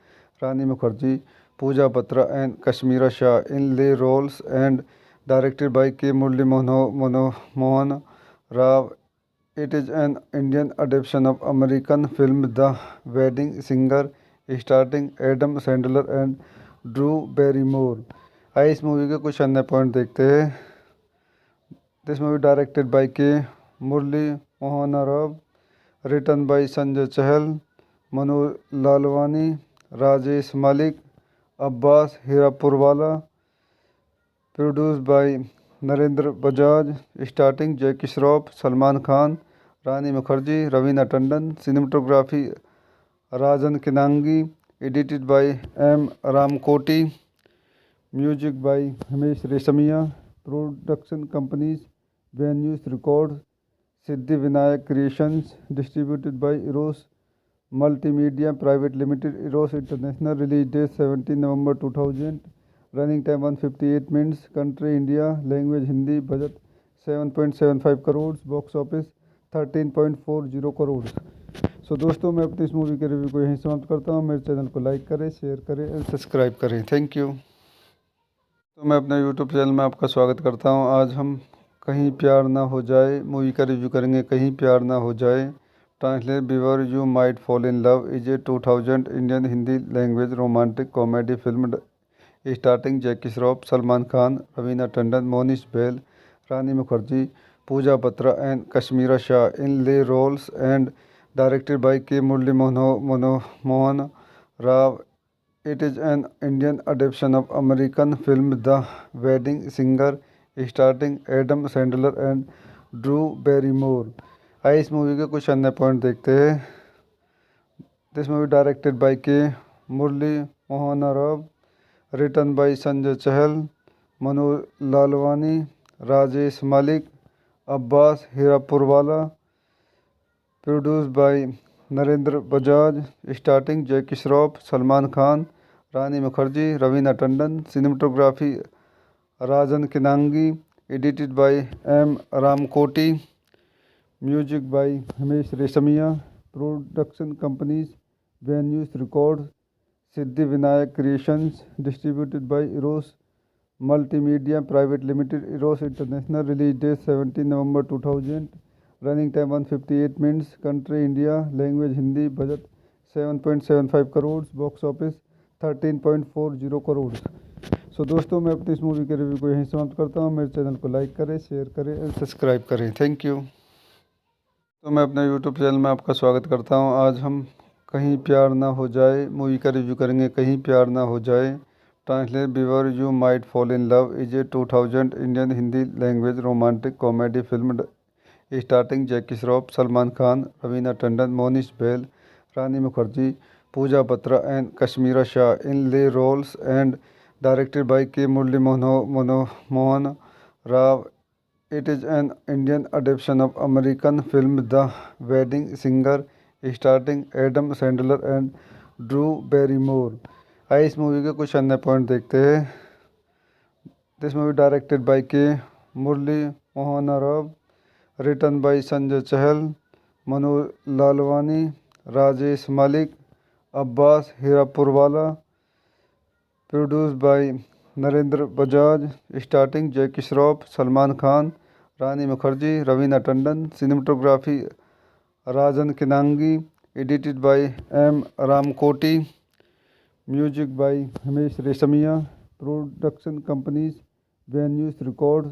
Rani Mukherjee, Pooja Batra and Kashmira Shah in lead roles and directed by K. Murli Mohan Rao. It is an Indian adaptation of American film The Wedding Singer starring Adam Sandler and Drew Barrymore. आइए इस मूवी के कुछ अन्य पॉइंट देखते हैं। This movie directed by K Murali Mohan Rao, written by Sanjay Chahal, Manu Lalwani, Rajesh Malik, Abbas Hirapurwala, produce by Narendra Bajaj, starting Jackie Shroff, Salman Khan, Rani Mukherjee, Raveena Tandon, cinematography Rajan Kinagi, edited by M Ramkoti, music by Himesh Reshammiya, production companies venues records, Siddhi Vinayak creations, distributed by Eros multimedia private limited, Eros international, release date 17 November 2000, running time 158 minutes, country India, language Hindi, budget 7.75 crore, box office 13.40 crore. So दोस्तों, मैं अपनी इस मूवी के रिव्यू को यहीं समाप्त करता हूँ। मेरे चैनल को लाइक करें, शेयर करें और सब्सक्राइब करें। Thank you. तो मैं अपने यूट्यूब चैनल में आपका स्वागत करता हूँ। आज हम कहीं प्यार ना हो जाए मूवी का रिव्यू करेंगे। कहीं प्यार ना हो जाए, translate before you might fall in love is a 2000 Indian Hindi language romantic comedy film starting जैकी श्रॉफ, सलमान खान, रवीना टंडन, मोनिश बैल, Rani Mukherjee, Pooja Batra and Kashmira Shah in lead roles and directed by K. Murli Mohan Rao. It is an Indian adaptation of American film The Wedding Singer starring Adam Sandler and Drew Barrymore. आइए इस मूवी के कुछ अन्य पॉइंट देखते हैं। This movie directed by K Murali Mohan Rao, written by Sanjay Chahal, Manu Lalwani, Rajesh Malik, Abbas Hirapurwala, produce by Narendra Bajaj, starting Jackie Shroff, Salman Khan, Rani Mukherjee, Raveena Tandon, cinematography Rajan Kinagi, edited by M Ramkoti, music by Himesh Reshammiya, production companies venues records, Siddhi Vinayak creations, distributed by Eros multimedia private limited, Eros international, release date 17 November 2000, running time 158 minutes, country India, language Hindi, budget 7.75 crore, box office 13.40 crore. So दोस्तों, मैं अपनी इस मूवी के रिव्यू को यहीं समाप्त करता हूँ। मेरे चैनल को लाइक करें, शेयर करें और सब्सक्राइब करें। Thank you. तो मैं अपने यूट्यूब चैनल में आपका स्वागत करता हूँ। आज हम कहीं प्यार ना हो जाए मूवी का रिव्यू करेंगे। कहीं प्यार ना हो जाए, translate before you might fall in love is a 2000 Indian Hindi language romantic comedy film starting जैकी श्रॉफ, सलमान खान, रवीना टंडन, मोनिश बैल, Rani Mukherjee, Pooja Batra and Kashmira Shah in lead roles and directed by K. Murali Mohan Rao. It is an Indian adaptation of American film The Wedding Singer starring Adam Sandler and Drew Barrymore. आइए इस मूवी के कुछ अन्य पॉइंट देखते हैं। This movie directed by K Murali Mohan Rao, written by Sanjay Chahal, Manu Lalwani, Rajesh Malik, Abbas Hirapurwala, produce by Narendra Bajaj, starting जैकी श्रॉफ, सलमान खान, रवीना टंडन, मोनिश बैल, Rani Mukherjee, Pooja Batra and Kashmira Shah in lead roles and directed by K. Murali Mohan Rao. It is an Indian adaptation of American film The Wedding Singer starring Adam Sandler and Drew Barrymore. आइए इस मूवी के कुछ अन्य पॉइंट देखते हैं। This movie directed by K Murali Mohan Rao, written by Sanjay Chahal, Manu Lalwani, Rajesh Malik, Abbas Hirapurwala, produce by Narendra Bajaj, starting Jackie Shroff, Salman Khan, Rani Mukherjee, Raveena Tandon, cinematography Rajan Kinagi, edited by M Ramkoti, music by Himesh Reshammiya, production companies venues records,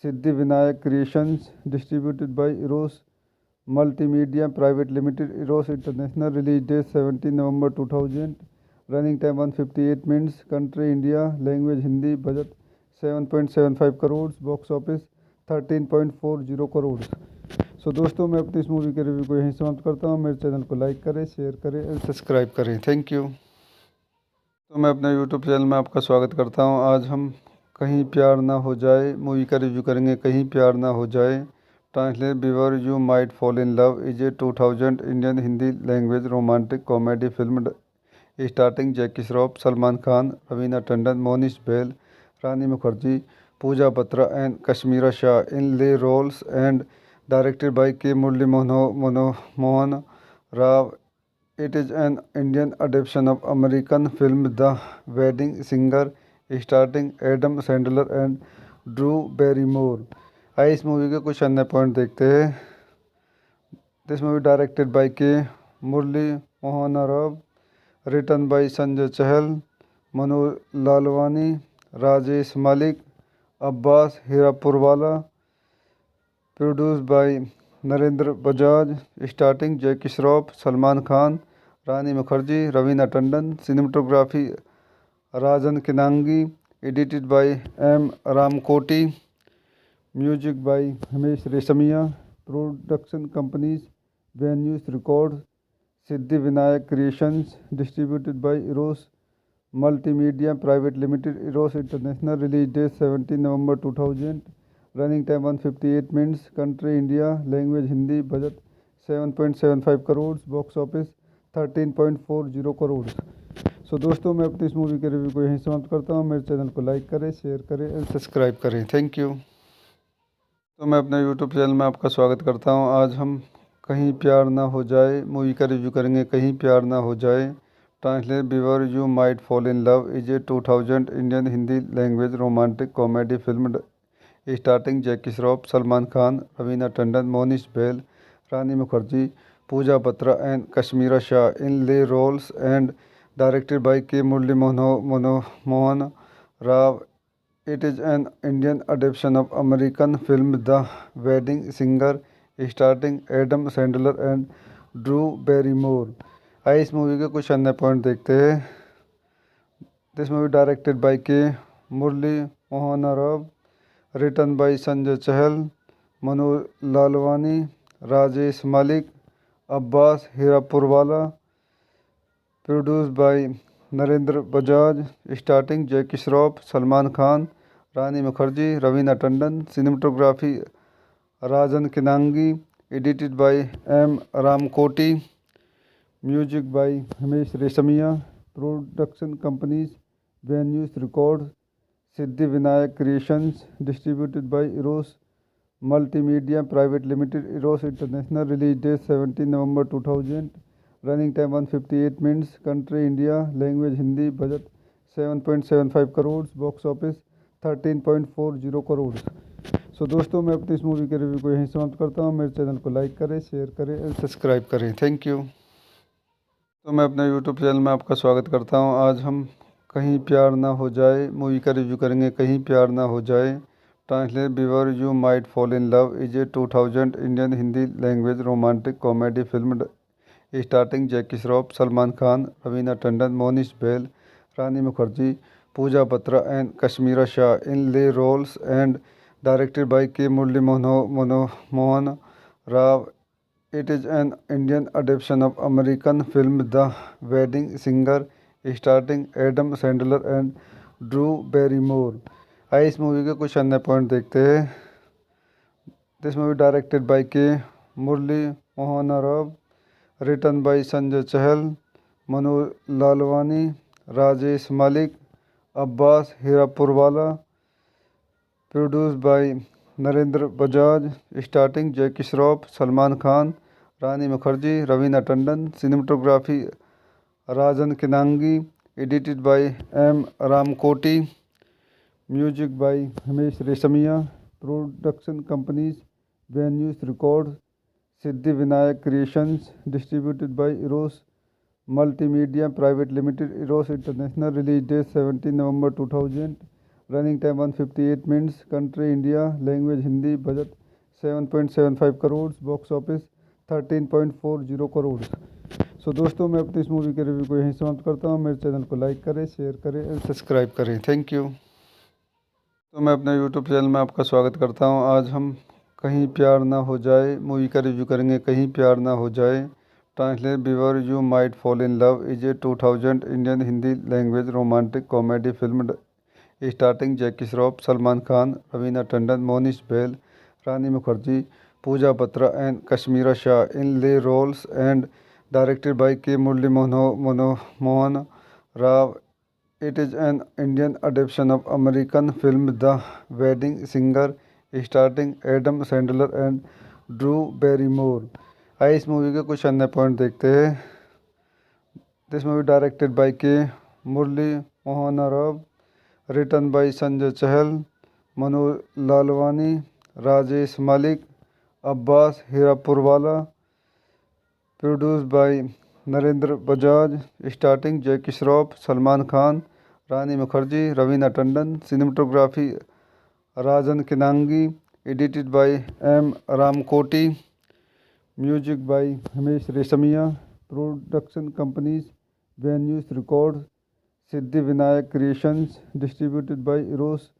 Siddhi Vinayak creations, distributed by Eros multimedia private limited, Eros international, release date 17 November 2000, running time 158 minutes, country India, language Hindi, budget 7.75 crore, box office 13.40 crore. So दोस्तों, मैं अपनी इस मूवी के रिव्यू को यहीं समाप्त करता हूँ। मेरे चैनल को लाइक करें, शेयर करें और सब्सक्राइब करें। Thank you. तो मैं अपने यूट्यूब चैनल में आपका स्वागत करता हूँ। आज हम कहीं प्यार ना हो जाए मूवी का रिव्यू करेंगे। कहीं प्यार ना हो जाए, translate before you might fall in love is a 2000 Indian Hindi language romantic comedy film starting जैकी श्रॉफ, सलमान खान, रवीना टंडन, मोनिश बैल, Rani Mukherjee, Pooja Batra and Kashmira Shah in lead roles and directed by K. Murali Mohan Rao. It is an Indian adaptation of American film The Wedding Singer starring Adam Sandler and Drew Barrymore। आइए इस मूवी के कुछ अन्य पॉइंट देखते हैं। This movie directed by K Murali Mohan Rao, written by Sanjay Chahal, Manoj Lalwani, Rajesh Malik, Abbas Hirapurwala, produced by Narendra Bajaj, starting Jackie Shroff, Salman Khan, Rani Mukherjee, Raveena Tandon, cinematography Rajan Kinagi, edited by M Ramkoti, music by Himesh Reshammiya, production companies venues records, Siddhi Vinayak creations, distributed by Eros multimedia private limited, Eros international. Release date 17 November 2000, running time 158 minutes, country India, language Hindi, budget 7.75 crore, box office 13.40 crore. So दोस्तों, मैं अपनी इस मूवी के रिव्यू को यहीं समाप्त करता हूँ। मेरे चैनल को लाइक करें, शेयर करें और सब्सक्राइब करें। Thank you. तो मैं अपने यूट्यूब चैनल में आपका स्वागत करता हूँ। आज हम कहीं प्यार ना हो जाए मूवी का रिव्यू करेंगे। कहीं प्यार ना हो जाए, translate before you might fall in love is a 2000 Indian Hindi language romantic comedy film starting जैकी श्रॉफ, सलमान खान, रवीना टंडन, मोनिश बैल, Rani Mukherjee, Pooja Batra and Kashmira Shah in lead roles and directed by K Murali Mohan Rao. It is an Indian adaptation of American film The Wedding Singer starring Adam Sandler and Drew Barrymore। आइए इस मूवी के कुछ अन्य पॉइंट देखते हैं। This movie directed by K Murali Mohan Rao, written by Sanjay Chahal, Manoj Lalwani, Rajesh Malik, Abbas Hirapurwala, produced by Narendra Bajaj, starting Jackie Shroff, Salman Khan, Rani Mukherjee, Raveena Tandon, cinematography Rajan Kinagi, edited by M Ramkoti, music by Himesh Reshammiya, production companies venues records, Siddhi Vinayak creations, distributed by Eros multimedia private limited, Eros international. Release date 17 November 2000, running time 158 minutes, country India, language Hindi, budget 7.75 crore, box office 13.40 crore. So दोस्तों, मैं अपनी इस मूवी के रिव्यू को यहीं समाप्त करता हूँ। मेरे चैनल को लाइक करें, शेयर करें और सब्सक्राइब करें। Thank you. तो मैं अपने यूट्यूब चैनल में आपका स्वागत करता हूँ। आज हम कहीं प्यार ना हो जाए मूवी का रिव्यू करेंगे। कहीं प्यार ना हो जाए, translate before you might fall in love is a 2000 Indian Hindi language romantic comedy film starting जैकी श्रॉफ, सलमान खान, रवीना टंडन, मोनिश बैल, Rani Mukherjee, Pooja Batra and Kashmira Shah in lead roles and directed by K Murali Mohan Rao. It is an Indian adaptation of American film The Wedding Singer starring Adam Sandler and Drew Barrymore। आइए इस मूवी के कुछ अन्य पॉइंट देखते हैं। This movie directed by K Murali Mohan Rao, written by Sanjay Chahal, Manoj Lalwani, Rajesh Malik, Abbas Hirapurwala, produced by Narendra Bajaj, starting Jackie Shroff, Salman Khan, Rani Mukherjee, Raveena Tandon, cinematography Rajan Kinagi, edited by M Ramkoti, music by Himesh Reshammiya, production companies venues records, Siddhi Vinayak creations, distributed by Eros multimedia private limited, Eros international. Release date 17 November 2000, running time 158 minutes, country India, language Hindi, budget 7.75 crore, box office 13.40 crore. So दोस्तों, मैं अपनी इस मूवी के रिव्यू को यहीं समाप्त करता हूँ। मेरे चैनल को लाइक करें, शेयर करें और सब्सक्राइब करें। Thank you. तो मैं अपने यूट्यूब चैनल में आपका स्वागत करता हूँ। आज हम कहीं प्यार ना हो जाए मूवी का रिव्यू करेंगे। कहीं प्यार ना हो जाए, translate before you might fall in love is a 2000 Indian Hindi language romantic comedy film starting जैकी श्रॉफ, सलमान खान, रवीना टंडन, मोनिश बैल, Rani Mukherjee, Pooja Batra and Kashmira Shah in lead roles and directed by K Murali Mohan Rao. It is an Indian adaptation of American film The Wedding Singer starring Adam Sandler and Drew Barrymore। आइए इस मूवी के कुछ अन्य पॉइंट देखते हैं। This movie directed by K. Murli Mohan Rao, written by Sanjay Chahal, Manu Lalwani, Rajesh Malik, Abbas Hirapurwala, produced by Narendra Bajaj, starting Jackie Shroff, Salman Khan, Rani Mukherjee, Ravina Tandon, cinematography Rajan Kinangi, edited by M. Ramkoti, music by Himesh Reshamia, production companies Venues Records, Siddhi Vinayak Creations, distributed by Eros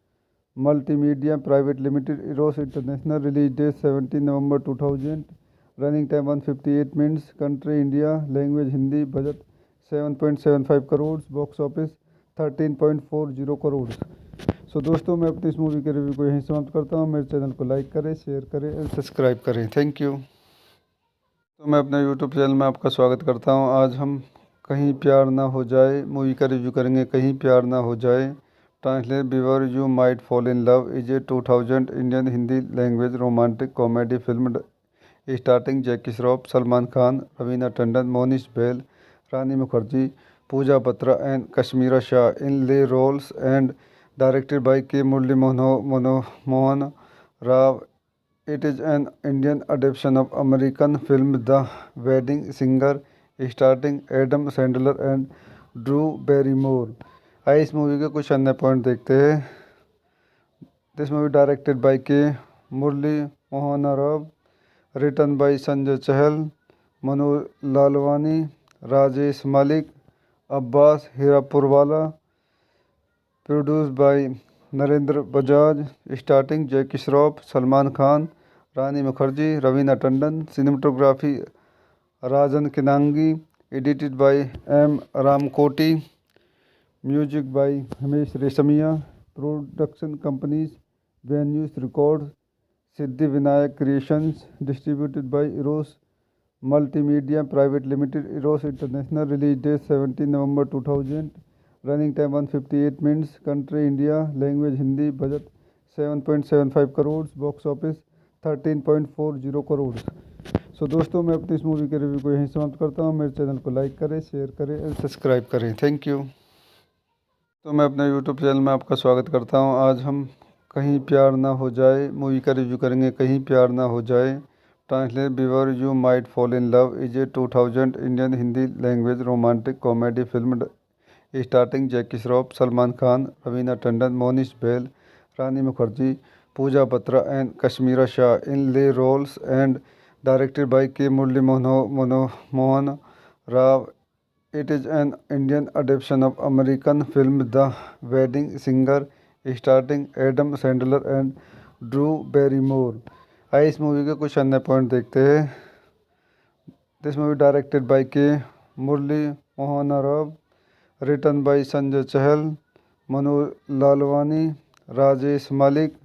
Multimedia Private Limited, Eros International, release date 17 November 2000, running time 158 minutes, country India, language Hindi, budget 7.75 crores, box office 13.40 crore. So दोस्तों, मैं अपनी इस मूवी के रिव्यू को यहीं समाप्त करता हूँ। मेरे चैनल को लाइक करें, शेयर करें और सब्सक्राइब करें। Thank you. तो मैं अपने यूट्यूब चैनल में आपका स्वागत करता हूँ। आज हम कहीं प्यार ना हो जाए मूवी का रिव्यू करेंगे। कहीं प्यार ना हो जाए, translate before you might fall in love is a 2000 Indian Hindi language romantic comedy film starting जैकी श्रॉफ, सलमान खान, रवीना टंडन, मोनिश बैल, Rani Mukherjee, Pooja Batra and Kashmira Shah in lead roles and directed by K. Murli Mohan Rao. It is an Indian adaptation of American film The Wedding Singer, starring Adam Sandler and Drew Barrymore. आइए इस मूवी के कुछ अन्य पॉइंट देखते हैं। This movie directed by K Murali Mohan Rao, written by Sanjay Chahal, Manu Lalwani, Rajesh Malik, Abbas Hirapurwala, produced by Narendra Bajaj, starting Jackie Shroff, Salman Khan, Rani Mukherjee, Raveena Tandon, cinematography Rajan Kinagi, edited by M Ramkoti, music by Himesh Reshammiya, production companies venues records, Siddhi Vinayak creations, distributed by Eros multimedia private limited, Eros international, release date 17 November 2000, running time 158 minutes, country India, language Hindi, budget 7.75 crore, box office 13.40 crore. So दोस्तों, मैं अपनी इस मूवी के रिव्यू को यहीं समाप्त करता हूँ। मेरे चैनल को लाइक करें, शेयर करें और सब्सक्राइब करें। Thank you. तो मैं अपने यूट्यूब चैनल में आपका स्वागत करता हूँ। आज हम कहीं प्यार ना हो जाए मूवी का रिव्यू करेंगे। कहीं प्यार ना हो जाए, translate before you might fall in love is a 2000 Indian Hindi language romantic comedy film starting जैकी श्रॉफ, सलमान खान, रवीना टंडन, मोनिश बैल, Rani Mukherjee, Pooja Batra and Kashmira Shah in lead roles and directed by K Murali Mohan Rao. It is an Indian adaptation of American film The Wedding Singer, starring Adam Sandler and Drew Barrymore. आइए इस मूवी के कुछ अन्य पॉइंट देखते हैं। This movie directed by K Murali Mohan Rao, written by Sanjay Chahal, Manu Lalwani, Rajesh Malik,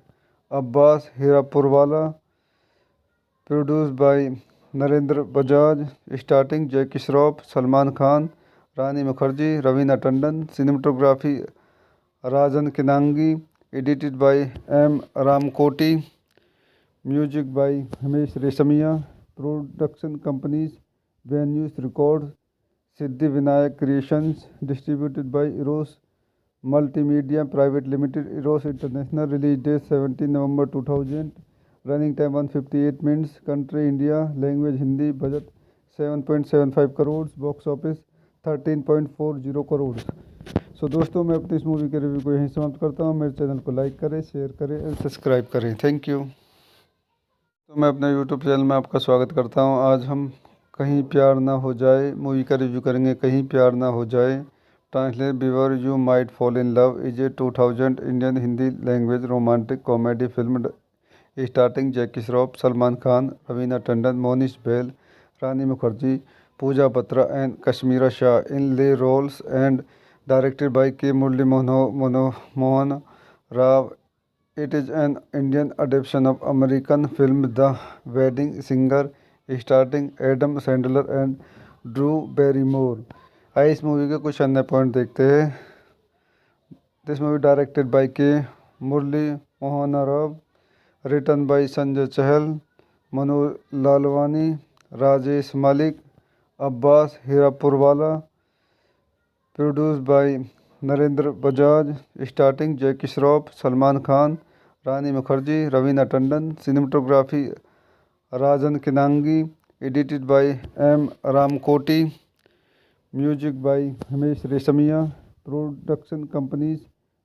Abbas Hirapurwala, produced by Narendra Bajaj, starting Jackie Shroff, Salman Khan, Rani Mukherjee, Raveena Tandon, cinematography Rajan Kinagi, edited by M Ramkoti, music by Himesh Reshammiya, production companies venues records, Siddhi Vinayak creations, distributed by Eros multimedia private limited, Eros international, release date 17 November 2000, running time 158 minutes, country India, language Hindi, budget 7.75 crore, box office 13.40 crore. So दोस्तों, मैं अपनी इस मूवी के रिव्यू को यहीं समाप्त करता हूँ। मेरे चैनल को लाइक करें, शेयर करें और सब्सक्राइब करें। Thank you. तो मैं अपने यूट्यूब चैनल में आपका स्वागत करता हूँ। आज हम कहीं प्यार ना हो जाए मूवी का रिव्यू करेंगे। कहीं प्यार ना हो जाए, translate before you might fall in love is a 2000 Indian Hindi language romantic comedy film starting जैकी श्रॉफ, सलमान खान, रवीना टंडन, मोनिश बैल, Rani Mukherjee, Pooja Batra and Kashmira Shah in lead roles and directed by K Murali Mohan Rao. It is an Indian adaptation of American film The Wedding Singer, starring Adam Sandler and Drew Barrymore. आइए इस मूवी के कुछ अन्य पॉइंट देखते हैं। This movie directed by K Murali Mohan Rao, written by Sanjay Chahal, Manu Lalwani, Rajesh Malik, Abbas Hirapurwala, produced by Narendra Bajaj, starting Jackie Shroff, Salman Khan, Rani Mukherjee, Raveena Tandon, cinematography Rajan Kinagi, edited by M Ramkoti, music by Himesh Reshammiya, production companies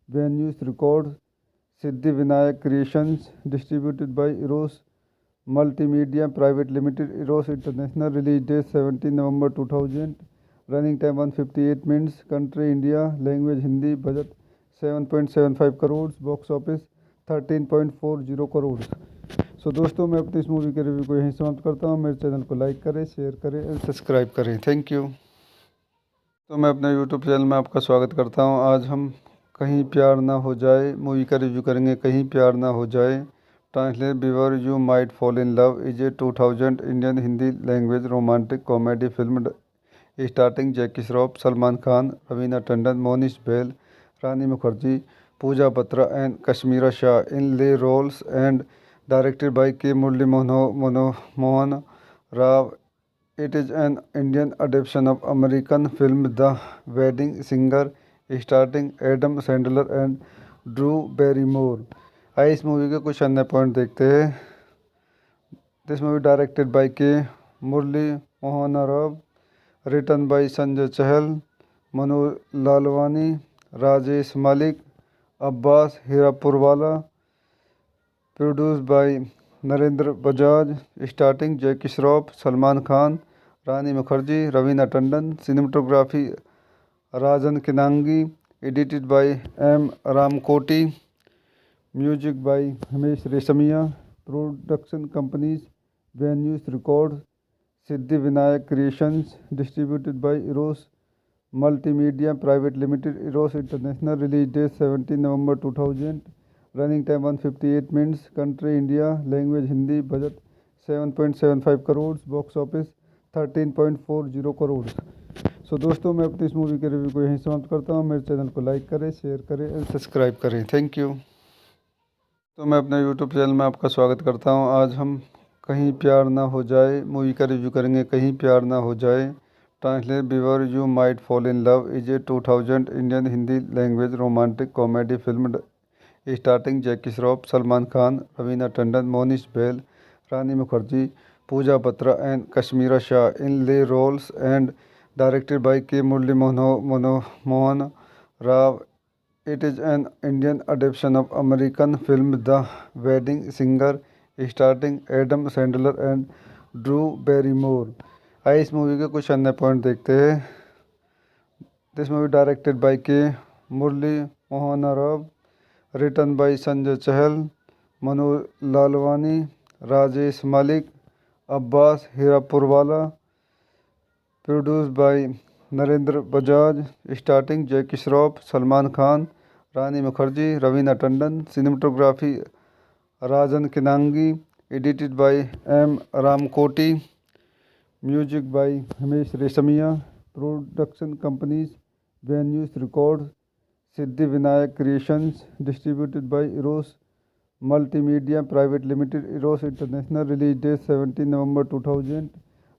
venues record, Siddhi Vinayak creations, distributed by Eros multimedia private limited, Eros international, release date 17 November 2000, running time 158 minutes, country India, language Hindi, budget 7.75 crore, box office 13.40 crore. So दोस्तों, मैं अपनी इस मूवी के रिव्यू को यहीं समाप्त करता हूँ। मेरे चैनल को लाइक करें, शेयर करें और सब्सक्राइब करें। Thank you. तो मैं अपने यूट्यूब चैनल में आपका स्वागत करता हूँ। आज हम कहीं प्यार ना हो जाए मूवी का रिव्यू करेंगे। कहीं प्यार ना हो जाए, translate before you might fall in love is a 2000 Indian Hindi language romantic comedy film starting जैकी श्रॉफ, सलमान खान, रवीना टंडन, मोनिश बैल, Rani Mukherjee, Pooja Batra and Kashmira Shah in lead roles and directed by K Murali Mohan Rao. It is an Indian adaptation of American film The Wedding Singer starring Adam Sandler and Drew Barrymore। आइए इस मूवी के कुछ अन्य पॉइंट देखते हैं। This movie directed by K Murali Mohan Rao, written by Sanjay Chahal, Manu Lalwani, Rajesh Malik, Abbas Hirapurwala, produced by Narendra Bajaj, starting Jackie Shroff, Salman Khan, Rani Mukherjee, Raveena Tandon, cinematography Rajan Kinagi, edited by M Ramkoti, music by Himesh Reshammiya, production companies venues record, Siddhi Vinayak creations, distributed by Eros multimedia private limited, Eros international, release date 17 November 2000, running time 158 minutes, country India, language Hindi, budget 7.75 crore, box office 13.40 crore. So दोस्तों, मैं अपनी इस मूवी के रिव्यू को यहीं समाप्त करता हूँ। मेरे चैनल को लाइक करें, शेयर करें और सब्सक्राइब करें। Thank you. तो मैं अपने यूट्यूब चैनल में आपका स्वागत करता हूँ। आज हम कहीं प्यार ना हो जाए मूवी का रिव्यू करेंगे। कहीं प्यार ना हो जाए, translate before you might fall in love is a 2000 Indian Hindi language romantic comedy film starting जैकी श्रॉफ, सलमान खान, रवीना टंडन, मोनिश बैल, Rani Mukherjee, Pooja Batra and Kashmira Shah in lead roles and directed by K Murali Mohan Rao. It is an Indian adaptation of American film The Wedding Singer starring Adam Sandler and Drew Barrymore। आइए इस मूवी के कुछ अन्य पॉइंट देखते हैं। This movie directed by K Murali Mohan Rao, written by Sanjay Chahal, Manu Lalwani, Rajesh Malik, Abbas Hirapurwala, produced by Narendra Bajaj, starting Jackie Shroff, Salman Khan, Rani Mukherjee, Raveena Tandon, cinematography Rajan Kinagi, edited by M Ramkoti, music by Himesh Reshammiya, production companies venues record, Siddhi Vinayak creations, distributed by Eros multimedia private limited, Eros international, release date 17 November 2000,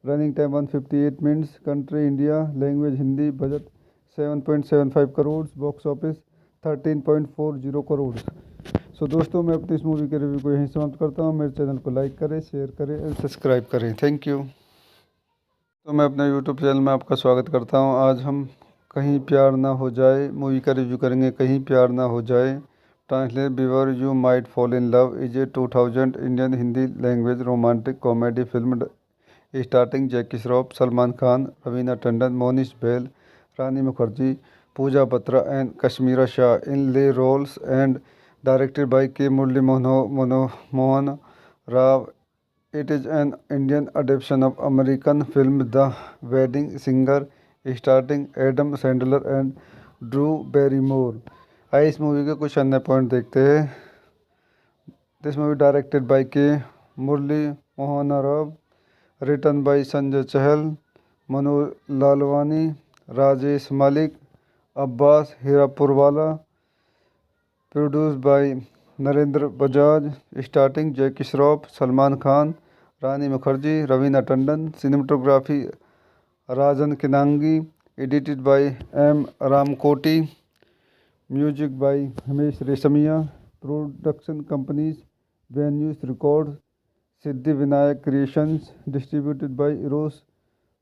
running time 158 minutes, country India, language Hindi, budget 7.75 crore, box office 13.40 crore. So दोस्तों, मैं अपनी इस मूवी के रिव्यू को यहीं समाप्त करता हूँ। मेरे चैनल को लाइक करें, शेयर करें और सब्सक्राइब करें। Thank you. तो मैं अपने यूट्यूब चैनल में आपका स्वागत करता हूँ। आज हम कहीं प्यार ना हो जाए मूवी का रिव्यू करेंगे। कहीं प्यार ना हो जाए, translate before you might fall in love is a 2000 Indian Hindi language romantic comedy film starting जैकी श्रॉफ, सलमान खान, रवीना टंडन, मोनिश बैल, Rani Mukherjee, Pooja Batra and Kashmira Shah in lead roles and directed by K Murali Mohan Rao. It is an Indian adaptation of American film The Wedding Singer starring Adam Sandler and Drew Barrymore। आइए इस मूवी के कुछ अन्य पॉइंट देखते हैं। This movie directed by K Murali Mohan Rao, written by Sanjay Chahal, Manu Lalwani, Rajesh Malik, Abbas Hirapurwala, produced by Narendra Bajaj, starting Jackie Shroff, Salman Khan, Rani Mukherjee, Raveena Tandon, cinematography Rajan Kinagi, edited by M. Ramkoti, music by Himesh Reshamia, production companies Venues Records, Siddhi Vinayak Creations, distributed by Eros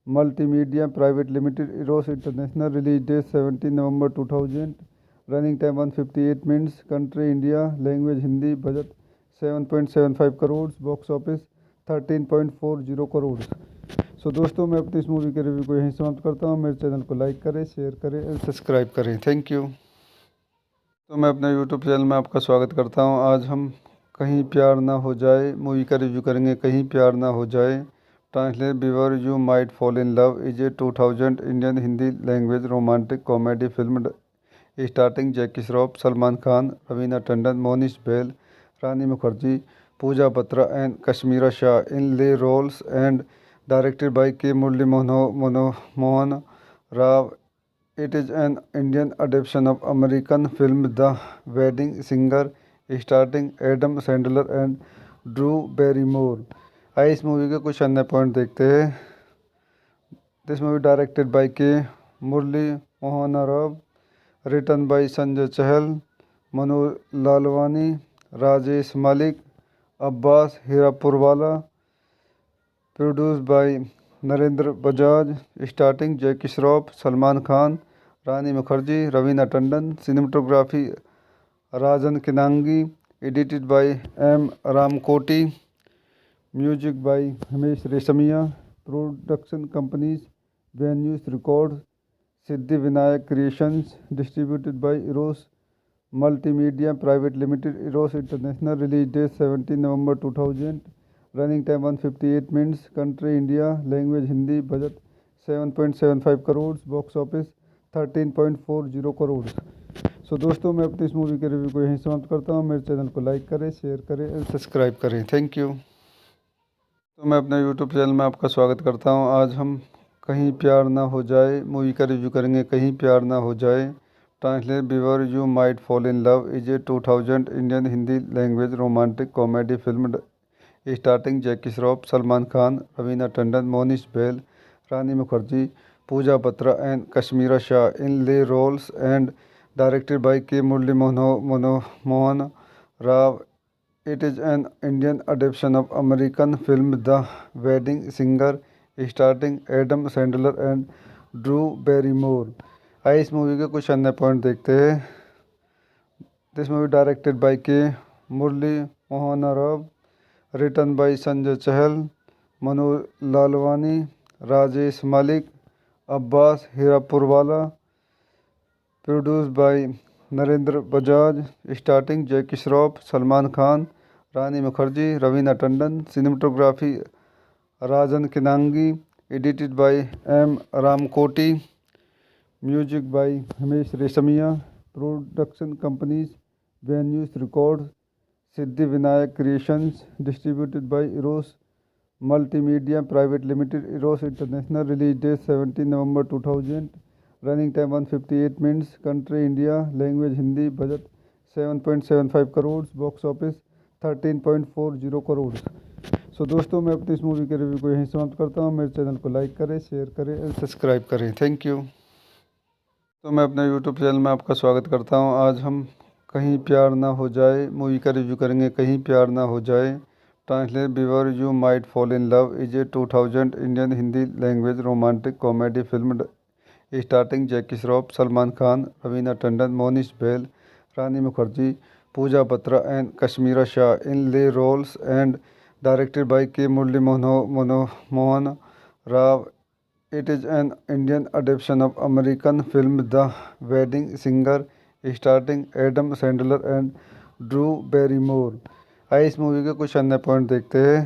Multimedia Private Limited, Eros International. Release date 17 November 2000, running time 158 minutes, country India, language Hindi, budget 7.75 crores, box office 13.40 crore. So दोस्तों, मैं अपनी इस मूवी के रिव्यू को यहीं समाप्त करता हूँ। मेरे चैनल को लाइक करें, शेयर करें और सब्सक्राइब करें। Thank you. तो मैं अपने यूट्यूब चैनल में आपका स्वागत करता हूँ। आज हम कहीं प्यार ना हो जाए मूवी का रिव्यू करेंगे। कहीं प्यार ना हो जाए, translate before you might fall in love, is a 2000 Indian Hindi language romantic comedy film starting जैकी श्रॉफ, सलमान खान, रवीना टंडन, मोनिश बैल, Rani Mukherjee, Pooja Batra and Kashmira Shah in lead roles and directed by K. Murli Mohan Rao. It is an Indian adaptation of American film The Wedding Singer, starring Adam Sandler and Drew Barrymore. आइए इस मूवी के कुछ अन्य पॉइंट देखते हैं। This movie directed by K Murali Mohan Rao, written by Sanjay Chahal, Manu Lalwani, Rajesh Malik, Abbas Hirapurwala, produced by Narendra Bajaj, starting Jackie Shroff, Salman Khan, Rani Mukherjee, Raveena Tandon, cinematography Rajan Kinagi, edited by M Ramkoti, music by Himesh Reshammiya, production companies venues records, Siddhi Vinayak creations, distributed by Eros multimedia private limited, Eros international. Release date 17 November 2000, running time 158 minutes, country India, language Hindi, budget 7.75 crore, box office 13.40 crore. So दोस्तों, मैं अपनी इस मूवी के रिव्यू को यहीं समाप्त करता हूँ। मेरे चैनल को लाइक करें, शेयर करें और सब्सक्राइब करें। Thank you. तो मैं अपने यूट्यूब चैनल में आपका स्वागत करता हूँ। आज हम कहीं प्यार ना हो जाए मूवी का रिव्यू करेंगे। कहीं प्यार ना हो जाए, translate before you might fall in love, is a 2000 Indian Hindi language romantic comedy film starting जैकी श्रॉफ, सलमान खान, रवीना टंडन, मोनिश बैल, Rani Mukherjee, Pooja Batra and Kashmira Shah in lead roles and directed by K Murali Mohan Rao. It is an Indian adaptation of American film The Wedding Singer, starring Adam Sandler and Drew Barrymore. आइए इस मूवी के कुछ अन्य पॉइंट देखते हैं। This movie directed by K Murali Mohan Rao, written by Sanjay Chahal, Manu Lalwani, Rajesh Malik, Abbas Hirapurwala, produced by Narendra Bajaj, starting Jackie Shroff, Salman Khan, Rani Mukherjee, Raveena Tandon, cinematography Rajan Kinagi, edited by M Ramkoti, music by Himesh Reshammiya, production companies venues records, Siddhi Vinayak creations, distributed by Eros multimedia private limited, Eros international. Release date 17 November 2000, running time 158 minutes, country India, language Hindi, budget 7.75 crore, box office 13.40 crore. So दोस्तों, मैं अपनी इस मूवी के रिव्यू को यहीं समाप्त करता हूँ। मेरे चैनल को लाइक करें, शेयर करें और सब्सक्राइब करें। Thank you. तो मैं अपने यूट्यूब चैनल में आपका स्वागत करता हूँ। आज हम कहीं प्यार ना हो जाए मूवी का रिव्यू करेंगे। कहीं प्यार ना हो जाए, translate before you might fall in love, is a 2000 Indian Hindi language romantic comedy film starting जैकी श्रॉफ, सलमान खान, रवीना टंडन, मोनिश बैल, Rani Mukherjee, Pooja Batra and Kashmira Shah in lead roles and directed by K Murali Mohan Rao. It is an Indian adaptation of American film The Wedding Singer, starring Adam Sandler and Drew Barrymore. आइए इस मूवी के कुछ अन्य पॉइंट देखते हैं।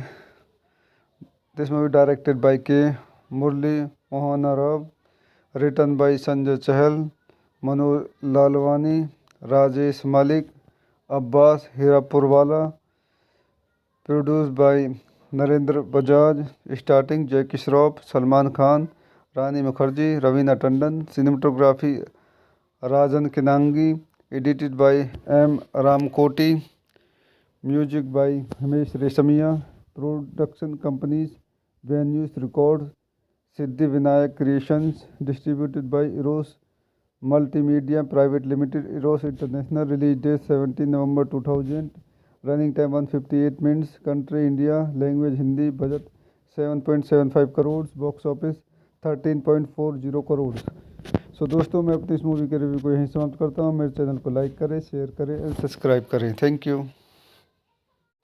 This movie directed by K Murali Mohan Rao, written by Sanjay Chahal, Manu Lalwani, Rajesh Malik, Abbas Hirapurwala, produced by Narendra Bajaj, starting Jackie Shroff, Salman Khan, Rani Mukherjee, Raveena Tandon, cinematography Rajan Kinagi, edited by M Ramkoti, music by Himesh Reshammiya, production companies venues records, Siddhi Vinayak Creations, distributed by Eros Multimedia Private Limited, Eros International. Release date 17 November 2000. Running time 158 minutes. Country India. Language Hindi. Budget 7.75 crores. Box office 13.40 crores. सो दोस्तों, मैं अपनी इस मूवी के रिव्यू को यहीं समाप्त करता हूँ। मेरे चैनल को लाइक करें, शेयर करें और सब्सक्राइब करें। Thank you.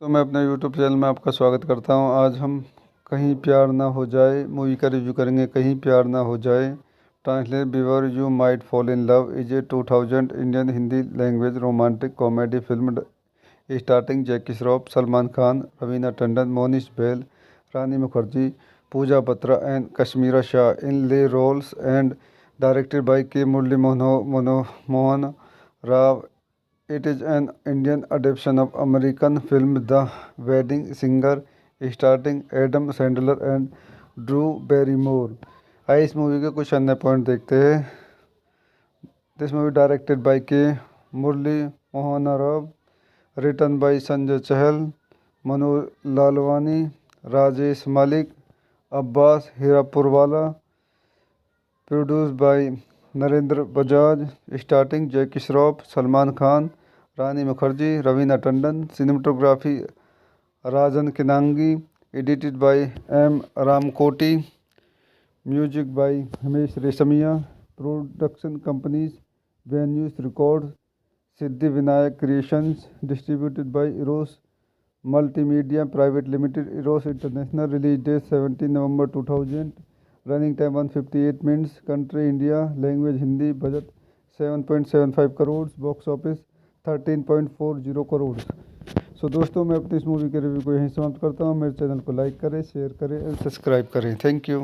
तो मैं अपने यूट्यूब चैनल में आपका स्वागत करता हूँ। आज हम कहीं प्यार ना हो जाए मूवी का रिव्यू करेंगे। कहीं प्यार ना हो जाए, translate before you might fall in love is a 2000 Indian Hindi language romantic comedy film starting जैकी श्रॉफ, सलमान खान, रवीना टंडन, मोनिश बैल, Rani Mukherjee, Pooja Batra and Kashmira Shah in lead roles and directed by K. Murli Mohan Rao. It is an Indian adaptation of American film The Wedding Singer, starring Adam Sandler and Drew Barrymore. आइए इस मूवी के कुछ अन्य पॉइंट देखते हैं। This movie directed by K Murali Mohan Rao, written by Sanjay Chahal, Manu Lalwani, Rajesh Malik, Abbas Hirapurwala, produced by Narendra Bajaj, starting Jackie Shroff, Salman Khan, Rani Mukherjee, Raveena Tandon, cinematography Rajan Kinagi, edited by M Ramkoti, music by Himesh Reshammiya, production companies venues records, Siddhi Vinayak creations, distributed by Eros multimedia private limited, Eros international. Release date 17 November 2000। Running time 158 minutes. Country India. Language Hindi. Budget 7.75 crore. Box office 13.40 crore. So दोस्तों, मैं अपनी इस मूवी के रिव्यू को यहीं समाप्त करता हूँ। मेरे चैनल को लाइक करें, शेयर करें और सब्सक्राइब करें। Thank you.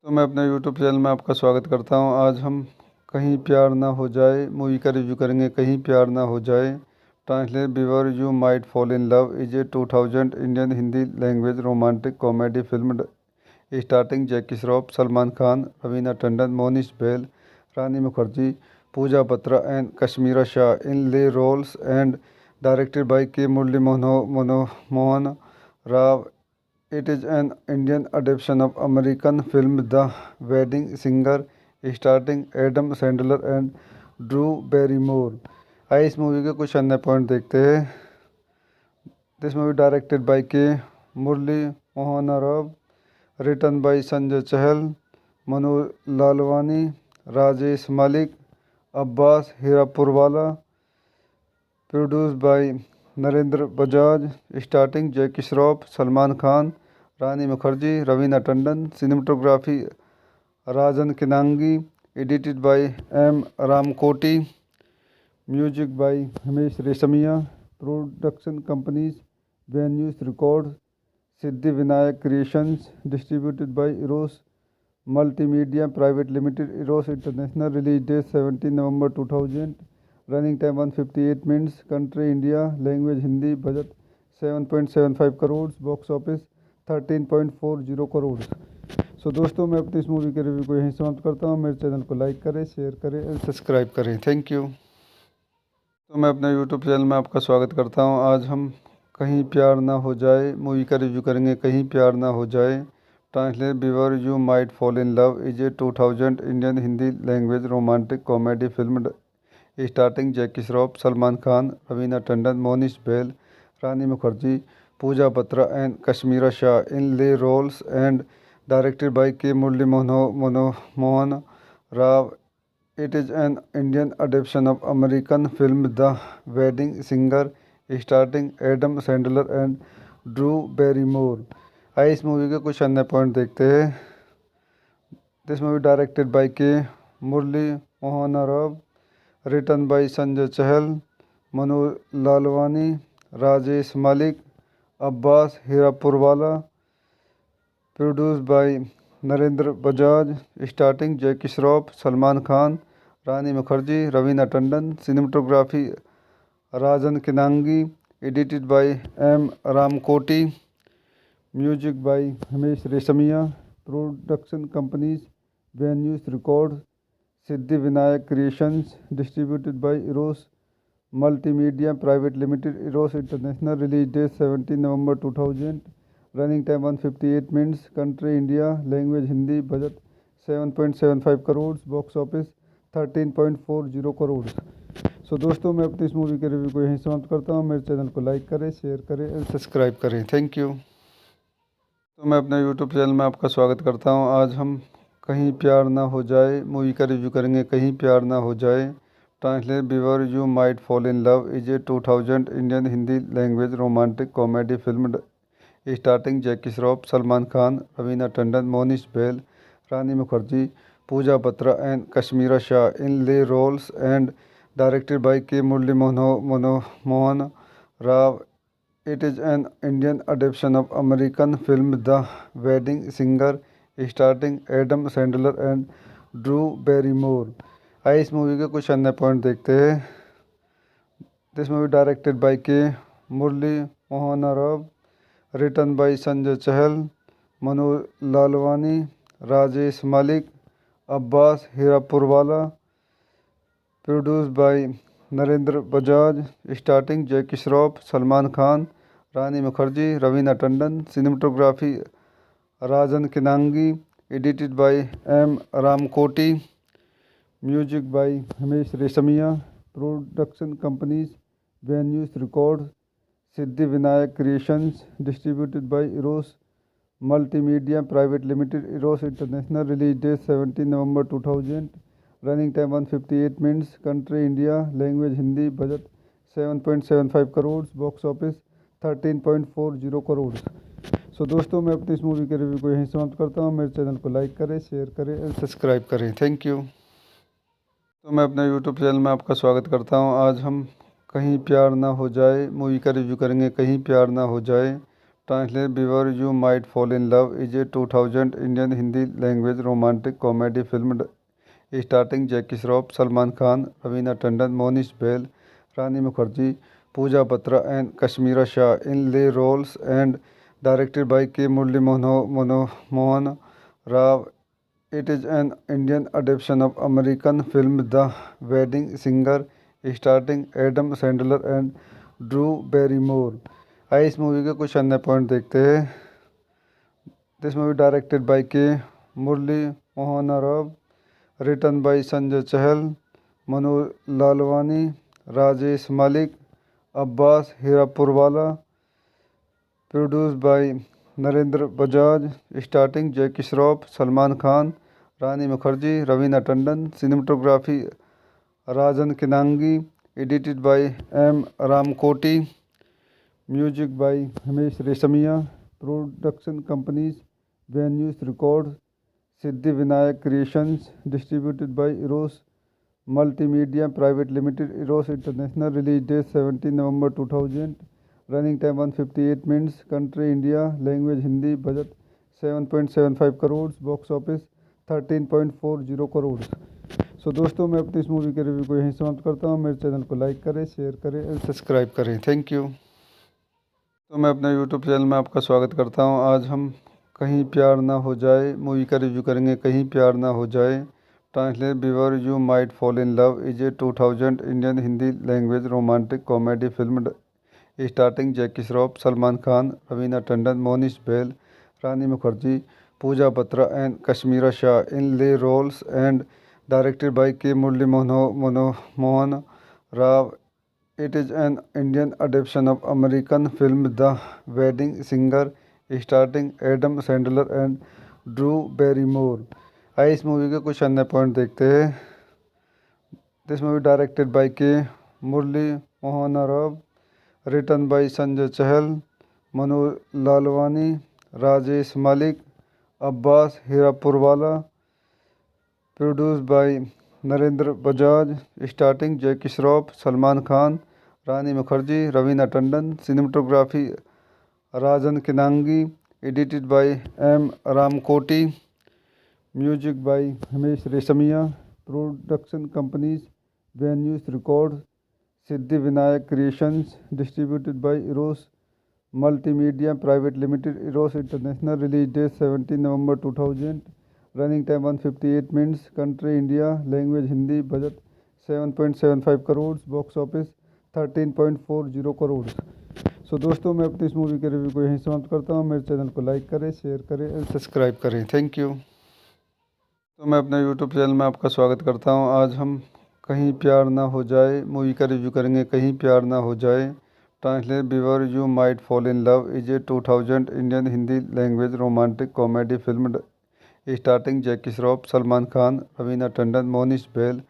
तो मैं अपने यूट्यूब चैनल में आपका स्वागत करता हूँ। आज हम कहीं प्यार ना हो जाए मूवी का रिव्यू करेंगे। कहीं प्यार ना हो जाए, translate before you might fall in love is a 2000 Indian Hindi language romantic comedy film starting जैकी श्रॉफ, सलमान खान, रवीना टंडन, मोनिश बैल, Rani Mukherjee, Pooja Batra and Kashmira Shah in lead roles and directed by K Murali Mohan Rao. It is an Indian adaptation of American film The Wedding Singer, starring Adam Sandler and Drew Barrymore. आइए इस मूवी के कुछ अन्य पॉइंट देखते हैं। This movie directed by K Murali Mohan Rao, written by Sanjay Chahal, Manu Lalwani, Rajesh Malik, Abbas Hirapurwala, produced by Narendra Bajaj, starting Jackie Shroff, Salman Khan, Rani Mukherjee, Raveena Tandon, cinematography Rajan Kinagi, edited by M Ramkoti, music by Himesh Reshammiya, production companies venues records, Siddhi Vinayak creations, distributed by Eros multimedia private limited, Eros international. Release date 17 November 2000। Running time 158 minutes. Country India. Language Hindi. Budget 7.75 crore. Box office 13.40 crore. So दोस्तों, मैं अपनी इस मूवी के रिव्यू को यहीं समाप्त करता हूँ। मेरे चैनल को लाइक करें, शेयर करें और सब्सक्राइब करें। Thank you. तो मैं अपने यूट्यूब चैनल में आपका स्वागत करता हूँ। आज हम कहीं प्यार ना हो जाए मूवी का रिव्यू करेंगे। कहीं प्यार ना हो जाए, translate before you might fall in love is a 2000 Indian Hindi language romantic comedy film starting जैकी श्रॉफ, सलमान खान, रवीना टंडन, मोनिश बैल, Rani Mukherjee, Pooja Batra and Kashmira Shah in lead roles and directed by K Murali Mohan Rao. It is an Indian adaptation of American film The Wedding Singer, starring Adam Sandler and Drew Barrymore. आइए इस मूवी के कुछ अन्य पॉइंट देखते हैं। This movie directed by K Murali Mohan Rao, written by Sanjay Chahal, Manu Lalwani, Rajesh Malik, Abbas Hirapurwala, produced by Narendra Bajaj, starting Jackie Shroff, Salman Khan, Rani Mukherjee, Raveena Tandon, cinematography Rajan Kinagi, edited by M Ramkoti, music by Himesh Reshammiya, production companies venues records, Siddhi Vinayak creations, distributed by Eros multimedia private limited, Eros international. Release date 17 November 2000। Running time 158 minutes, country India, language Hindi, budget 7.75 crore, box office 13.40 crore. So दोस्तों, मैं अपनी इस मूवी के रिव्यू को यहीं समाप्त करता हूँ। मेरे चैनल को लाइक करें, शेयर करें और सब्सक्राइब करें। Thank you. तो मैं अपने यूट्यूब चैनल में आपका स्वागत करता हूँ। आज हम कहीं प्यार ना हो जाए मूवी का रिव्यू करेंगे। कहीं प्यार ना हो जाए, translate before you might fall in love is a 2000 Indian Hindi language romantic comedy film starting जैकी श्रॉफ, सलमान खान, रवीना टंडन, मोनिश बैल, Rani Mukherjee, Pooja Batra and Kashmira Shah in lead roles and directed by K Murali Mohan Rao. It is an Indian adaptation of American film The Wedding Singer starring Adam Sandler and Drew Barrymore. आइए इस मूवी के कुछ अन्य पॉइंट देखते हैं। This movie directed by K Murali Mohan Rao, written by Sanjay Chahal, Manu Lalwani, Rajesh Malik, Abbas Hirapurwala, produced by Narendra Bajaj, starting Jackie Shroff, Salman Khan, Rani Mukherjee, Raveena Tandon, cinematography Rajan Kinagi, edited by M Ramkoti, music by Himesh Reshammiya, production companies venues records, Siddhi Vinayak creations, distributed by Eros multimedia private limited, Eros international, release date 17 November 2000, running time 158 minutes, country India, language Hindi, budget 7.75 crore, box office 13.40 crore. So दोस्तों, मैं अपनी इस मूवी के रिव्यू को यहीं समाप्त करता हूँ। मेरे चैनल को लाइक करें, शेयर करें और सब्सक्राइब करें। Thank you. तो मैं अपने यूट्यूब चैनल में आपका स्वागत करता हूँ। आज हम कहीं प्यार ना हो जाए मूवी का रिव्यू करेंगे। कहीं प्यार ना हो जाए, translate before you might fall in love is a 2000 Indian Hindi language romantic comedy film starting जैकी श्रॉफ, सलमान खान, रवीना टंडन, मोनिश बैल, Rani Mukherjee, Pooja Batra and Kashmira Shah in lead roles and directed by K Murali Mohan Rao. It is an Indian adaptation of American film The Wedding Singer starring Adam Sandler and Drew Barrymore. आइए इस मूवी के कुछ अन्य पॉइंट देखते हैं। This movie directed by K Murali Mohan Rao, written by Sanjay Chahal, Manu Lalwani, Rajesh Malik, Abbas Hirapurwala, produced by Narendra Bajaj, starting Jackie Shroff, Salman Khan, Rani Mukherjee, Raveena Tandon, cinematography Rajan Kinagi, edited by M Ramkoti, music by Himesh Reshammiya, production companies venues records, Siddhi Vinayak creations, distributed by Eros multimedia private limited, Eros international, release date 17 November 2000, running time 158 minutes, country India, language Hindi, budget 7.75 crore, box office 13.40 crore. So दोस्तों, मैं अपनी इस मूवी के रिव्यू को यहीं समाप्त करता हूँ। मेरे चैनल को लाइक करें, शेयर करें और सब्सक्राइब करें। Thank you. तो मैं अपने यूट्यूब चैनल में आपका स्वागत करता हूँ। आज हम कहीं प्यार ना हो जाए मूवी का रिव्यू करेंगे। कहीं प्यार ना हो जाए, translate before you might fall in love is a 2000 Indian Hindi language romantic comedy film starting जैकी श्रॉफ, सलमान खान, रवीना टंडन, मोनिश बैल, Rani Mukherjee, Pooja Batra and Kashmira Shah in lead roles and directed by K Murali Mohan Rao. It is an Indian adaptation of American film The Wedding Singer starring Adam Sandler and Drew Barrymore. आइए इस मूवी के कुछ अन्य पॉइंट देखते हैं। This movie directed by K Murali Mohan Rao, written by Sanjay Chahal, Manu Lalwani, Rajesh Malik, Abbas Hirapurwala, produced by Narendra Bajaj, starting Jackie Shroff, Salman Khan, Rani Mukherjee, Raveena Tandon, cinematography Rajan Kinagi, edited by M Ramkoti, music by Himesh Reshammiya, production companies venues records, Siddhi Vinayak creations, distributed by Eros multimedia private limited, Eros international, release date 17 November 2000, running time 158 minutes, country India, language Hindi, budget 7.75 crore, box office 13.40 crore. So दोस्तों, मैं अपनी इस मूवी के रिव्यू को यहीं समाप्त करता हूँ। मेरे चैनल को लाइक करें, शेयर करें और सब्सक्राइब करें। Thank you. तो मैं अपने यूट्यूब चैनल में आपका स्वागत करता हूँ। आज हम कहीं प्यार ना हो जाए मूवी का रिव्यू करेंगे। कहीं प्यार ना हो जाए, translate before you might fall in love is a 2000 Indian Hindi language romantic comedy film starting जैकी श्रॉफ, सलमान खान, रवीना टंडन, मोनिश बैल,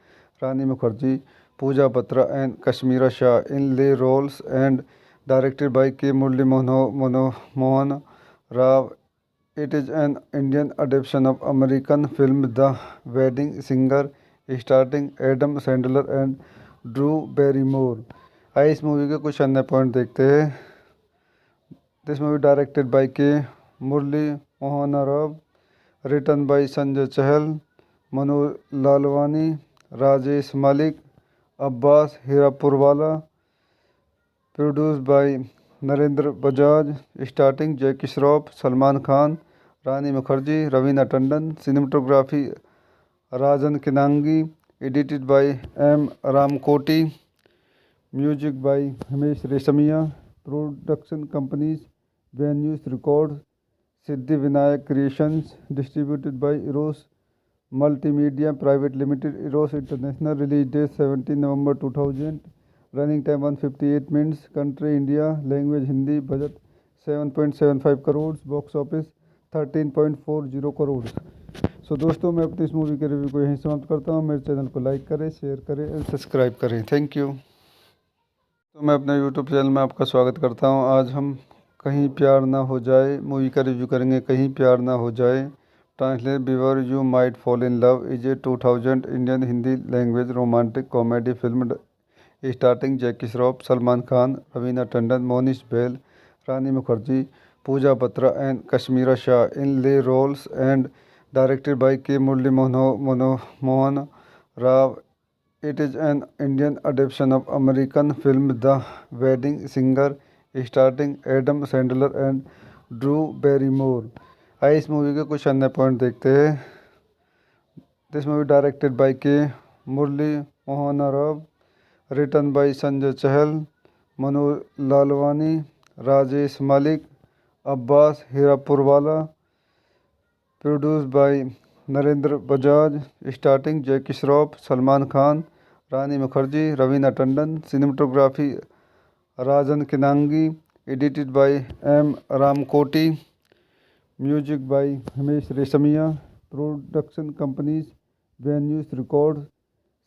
Rani Mukherjee, Pooja Batra and Kashmira Shah in lead roles and directed by K. Murli Mohan Rao. It is an Indian adaptation of American film The Wedding Singer, starring Adam Sandler and Drew Barrymore. आइए इस मूवी के कुछ अन्य पॉइंट देखते हैं। This movie directed by K Murali Mohan Rao, written by Sanjay Chahal, Manu Lalwani, Rajesh Malik, Abbas Hirapurwala, produced by Narendra Bajaj, starting Jackie Shroff, Salman Khan, Rani Mukherjee, Raveena Tandon, cinematography Rajan Kinagi, edited by M Ramkoti, music by Himesh Reshammiya, production companies venues records, Siddhi Vinayak creations, distributed by Eros multimedia private limited, Eros international. Release date 17 November 2000, running time 158 minutes, country India, language Hindi, budget 7.75 crore, box office 13.40 crore. So दोस्तों, मैं अपनी इस मूवी के रिव्यू को यहीं समाप्त करता हूँ। मेरे चैनल को लाइक करें, शेयर करें और सब्सक्राइब करें। Thank you. तो मैं अपने यूट्यूब चैनल में आपका स्वागत करता हूँ। आज हम कहीं प्यार ना हो जाए मूवी का रिव्यू करेंगे। कहीं प्यार ना हो जाए, translate before you might fall in love is a 2000 Indian Hindi language romantic comedy film starting जैकी श्रॉफ, सलमान खान, रवीना टंडन, मोनिश बैल, Rani Mukherjee, Pooja Batra and Kashmira Shah in lead roles and directed by K Murali Mohan Rao. It is an Indian adaptation of American film The Wedding Singer, starring Adam Sandler and Drew Barrymore. आइए इस मूवी के कुछ अन्य पॉइंट देखते हैं। This movie directed by K Murali Mohan Rao, written by Sanjay Chahal, Manu Lalwani, Rajesh Malik, Abbas Hirapurwala, produced by Narendra Bajaj, starting Jackie Shroff, Salman Khan, Rani Mukherjee, Raveena Tandon, cinematography Rajan Kinagi, edited by M Ramkoti, music by Himesh Reshammiya, production companies venues records,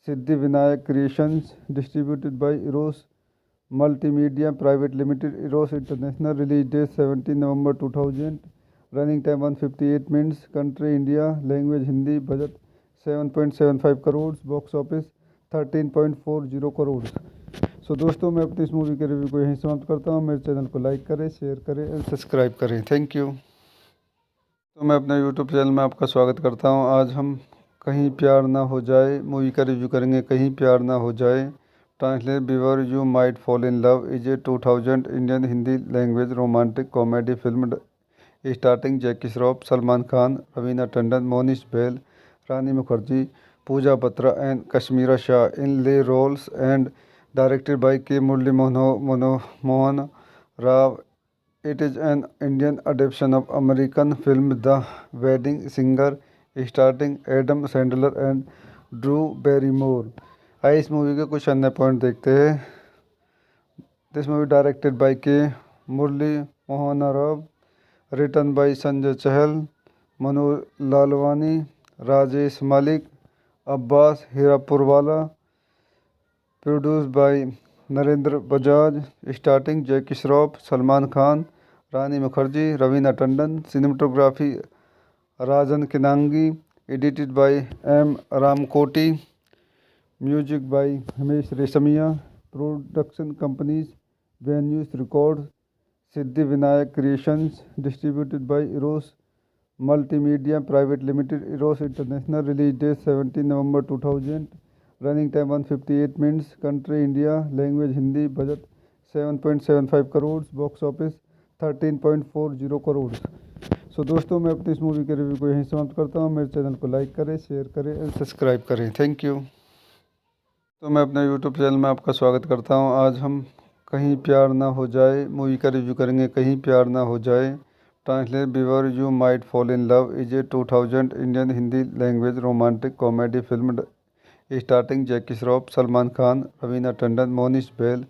Siddhi Vinayak creations, distributed by Eros multimedia private limited, Eros international. Release date 17 November 2000, running time 158 minutes, country India, language Hindi, budget 7.75 crore, box office 13.40 crore. So दोस्तों, मैं अपनी इस मूवी के रिव्यू को यहीं समाप्त करता हूँ। मेरे चैनल को लाइक करें, शेयर करें और सब्सक्राइब करें। Thank you. तो मैं अपने यूट्यूब चैनल में आपका स्वागत करता हूँ। आज हम कहीं प्यार ना हो जाए मूवी का रिव्यू करेंगे। कहीं प्यार ना हो जाए, translate before you might fall in love is a 2000 Indian Hindi language romantic comedy film starting जैकी श्रॉफ, सलमान खान, रवीना टंडन, मोनिश बैल, Rani Mukherjee, Pooja Batra and Kashmira Shah in lead roles and directed by K Murali Mohan Rao. It is an Indian adaptation of American film The Wedding Singer, starring Adam Sandler and Drew Barrymore. आइए इस मूवी के कुछ अन्य पॉइंट देखते हैं। This movie directed by K Murali Mohan Rao, written by Sanjay Chahal, Manu Lalwani, Rajesh Malik, Abbas Hirapurwala, produced by Narendra Bajaj, starting Jackie Shroff, Salman Khan, Rani Mukherjee, Raveena Tandon, cinematography Rajan Kinagi, edited by M Ramkoti, music by Himesh Reshammiya, production companies venues records, Siddhi Vinayak creations, distributed by Eros multimedia private limited, Eros international. Release date 17 November 2000, running time 158 minutes, country India, language Hindi, budget 7.75 crore, box office 13.40 crore. So दोस्तों, मैं अपनी इस मूवी के रिव्यू को यहीं समाप्त करता हूँ। मेरे चैनल को लाइक करें, शेयर करें और सब्सक्राइब करें। Thank you. तो मैं अपने यूट्यूब चैनल में आपका स्वागत करता हूँ। आज हम कहीं प्यार ना हो जाए मूवी का रिव्यू करेंगे। कहीं प्यार ना हो जाए translate before you might fall in love is a 2000 Indian Hindi language romantic comedy film starting जैकी श्रॉफ, सलमान खान, रवीना टंडन, मोनिश बैल,